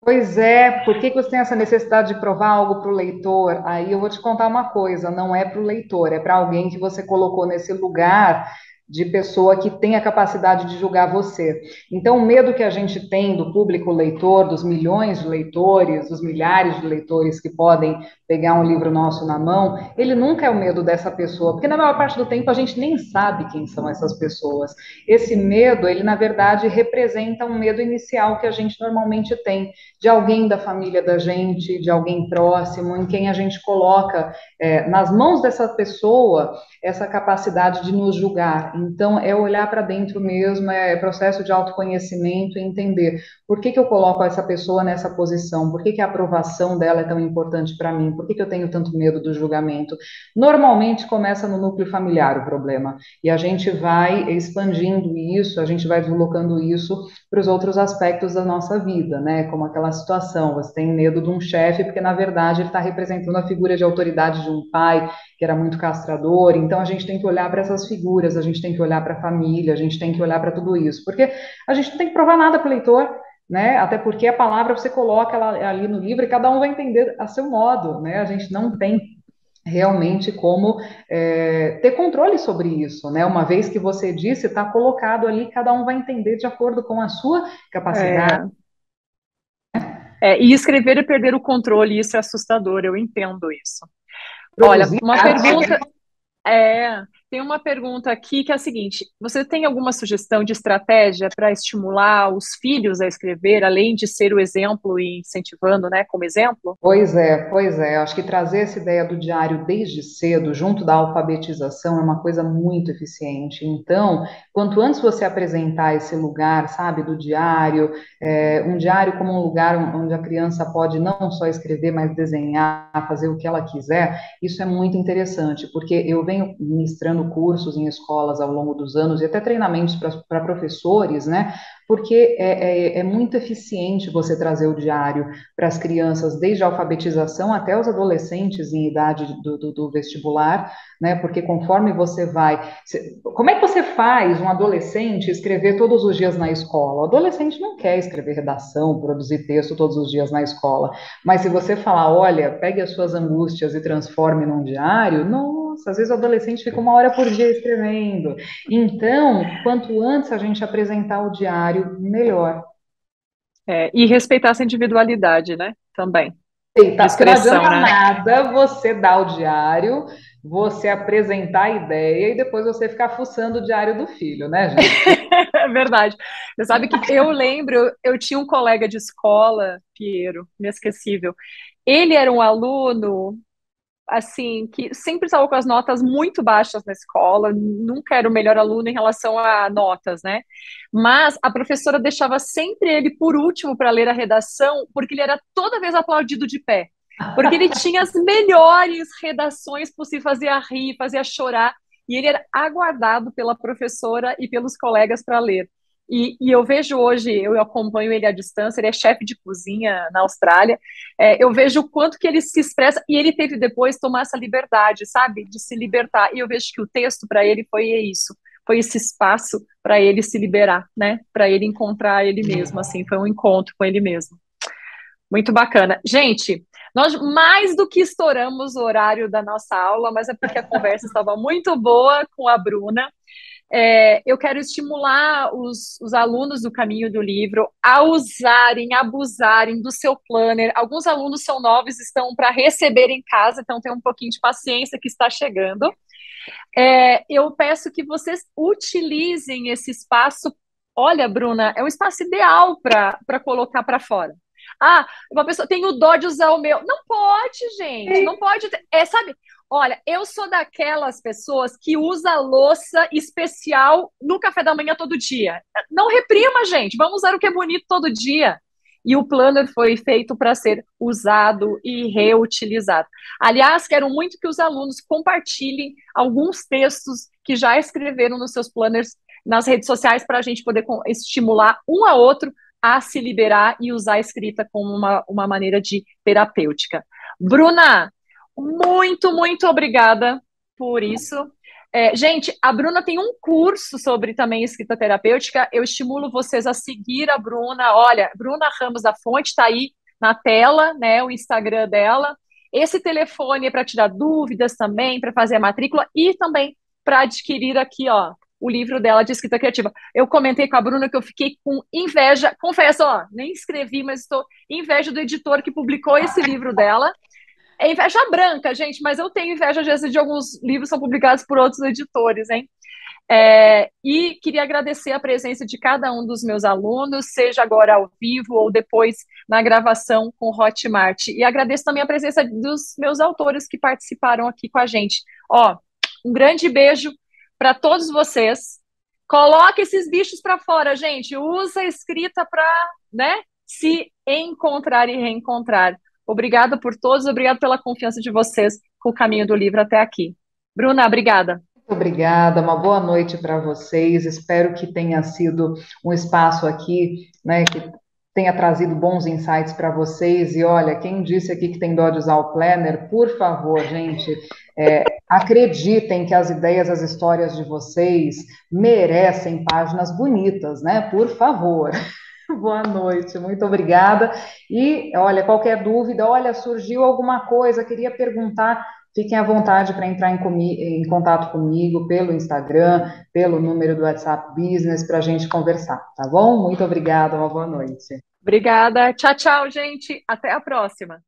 Pois é, por que que você tem essa necessidade de provar algo para o leitor? Aí eu vou te contar uma coisa, não é para o leitor, é para alguém que você colocou nesse lugar de pessoa que tem a capacidade de julgar você. Então, o medo que a gente tem do público leitor, dos milhões de leitores, dos milhares de leitores que podem pegar um livro nosso na mão, ele nunca é o medo dessa pessoa, porque na maior parte do tempo a gente nem sabe quem são essas pessoas. Esse medo, ele na verdade representa um medo inicial que a gente normalmente tem de alguém da família da gente, de alguém próximo, em quem a gente coloca nas mãos dessa pessoa essa capacidade de nos julgar. Então, é olhar para dentro mesmo, é processo de autoconhecimento e entender Por que que eu coloco essa pessoa nessa posição? Por que que a aprovação dela é tão importante para mim? Por que que eu tenho tanto medo do julgamento? Normalmente começa no núcleo familiar o problema, e a gente vai expandindo isso, a gente vai deslocando isso para os outros aspectos da nossa vida, né? Como aquela situação, você tem medo de um chefe, porque na verdade ele está representando a figura de autoridade de um pai que era muito castrador, então a gente tem que olhar para essas figuras, a gente tem que olhar para a família, a gente tem que olhar para tudo isso, porque a gente não tem que provar nada para o leitor, né? Até porque a palavra você coloca ela ali no livro e cada um vai entender a seu modo, né? A gente não tem realmente como ter controle sobre isso, né? Uma vez que você disse, está colocado ali, cada um vai entender de acordo com a sua capacidade. É, e escrever e perder o controle, isso é assustador, eu entendo isso. Olha, Produzir uma arte, né? pergunta. Tem uma pergunta aqui que é a seguinte: você tem alguma sugestão de estratégia para estimular os filhos a escrever, além de ser o exemplo e incentivando, né, como exemplo? Pois é. Acho que trazer essa ideia do diário desde cedo, junto da alfabetização, é uma coisa muito eficiente. Então, quanto antes você apresentar esse lugar, sabe, do diário, um diário como um lugar onde a criança pode não só escrever, mas desenhar, fazer o que ela quiser, isso é muito interessante, porque eu venho ministrando cursos em escolas ao longo dos anos e até treinamentos para professores, né? Porque é muito eficiente você trazer o diário para as crianças, desde a alfabetização até os adolescentes em idade do vestibular, né? Porque conforme você vai. Como é que você faz um adolescente escrever todos os dias na escola? O adolescente não quer escrever redação, produzir texto todos os dias na escola. Mas se você falar, olha, pegue as suas angústias e transforme num diário, nossa, às vezes o adolescente fica uma hora por dia escrevendo. Então, quanto antes a gente apresentar o diário, melhor. E respeitar essa individualidade, né? Também, de Tá, porque não expressão, adianta né? nada você dar o diário, você apresentar a ideia e depois você ficar fuçando o diário do filho, né, gente? É verdade. Você sabe que eu lembro, eu tinha um colega de escola, Piero, inesquecível. Ele era um aluno assim, que sempre estava com as notas muito baixas na escola, nunca era o melhor aluno em relação a notas, né? Mas a professora deixava sempre ele por último para ler a redação, porque ele era toda vez aplaudido de pé. Porque ele tinha as melhores redações possíveis, fazia rir, fazia chorar, e ele era aguardado pela professora e pelos colegas para ler. E eu vejo hoje, eu acompanho ele à distância, ele é chefe de cozinha na Austrália, eu vejo o quanto que ele se expressa, e ele teve depois tomar essa liberdade, sabe, de se libertar, e eu vejo que o texto para ele foi isso, foi esse espaço para ele se liberar, né, para ele encontrar ele mesmo, assim, foi um encontro com ele mesmo. Muito bacana. Gente, nós mais do que estouramos o horário da nossa aula, mas é porque a conversa estava muito boa com a Bruna. Eu quero estimular os alunos do Caminho do Livro a usarem, abusarem do seu planner. Alguns alunos são novos, estão para receber em casa, então tem um pouquinho de paciência que está chegando. Eu peço que vocês utilizem esse espaço. Olha, Bruna, é um espaço ideal para colocar para fora. Ah, uma pessoa tem o dó de usar o meu. Não pode, gente, não pode. Sabe, olha, eu sou daquelas pessoas que usa louça especial no café da manhã todo dia. Não reprima, gente, vamos usar o que é bonito todo dia. E o planner foi feito para ser usado e reutilizado. Aliás, quero muito que os alunos compartilhem alguns textos que já escreveram nos seus planners nas redes sociais para a gente poder estimular um a outro a se liberar e usar a escrita como uma maneira de terapêutica. Bruna, muito obrigada por isso. Gente, a Bruna tem um curso sobre também escrita terapêutica. Eu estimulo vocês a seguir a Bruna. Olha, Bruna Ramos da Fonte está aí na tela, né? O Instagram dela. Esse telefone é para tirar dúvidas também, para fazer a matrícula e também para adquirir aqui, ó, o livro dela de escrita criativa. Eu comentei com a Bruna que eu fiquei com inveja, confesso, ó, nem escrevi, mas estou inveja do editor que publicou esse livro dela. É inveja branca, gente, mas eu tenho inveja, às vezes, de alguns livros que são publicados por outros editores, hein? E queria agradecer a presença de cada um dos meus alunos, seja agora ao vivo ou depois na gravação com o Hotmart. E agradeço também a presença dos meus autores que participaram aqui com a gente. Ó, um grande beijo para todos vocês. Coloca esses bichos para fora, gente. Usa a escrita para, né, se encontrar e reencontrar. Obrigada por todos, obrigado pela confiança de vocês com o caminho do livro até aqui. Bruna, obrigada. Obrigada, uma boa noite para vocês. Espero que tenha sido um espaço aqui, né, que tenha trazido bons insights para vocês. E olha, quem disse aqui que tem dó de usar o planner, por favor, gente, acreditem que as ideias, as histórias de vocês merecem páginas bonitas, né? Por favor. Boa noite, muito obrigada. E olha, qualquer dúvida, olha, surgiu alguma coisa, queria perguntar, fiquem à vontade para entrar em contato comigo pelo Instagram, pelo número do WhatsApp Business para a gente conversar, tá bom? Muito obrigada, uma boa noite. Obrigada. Tchau, tchau, gente. Até a próxima.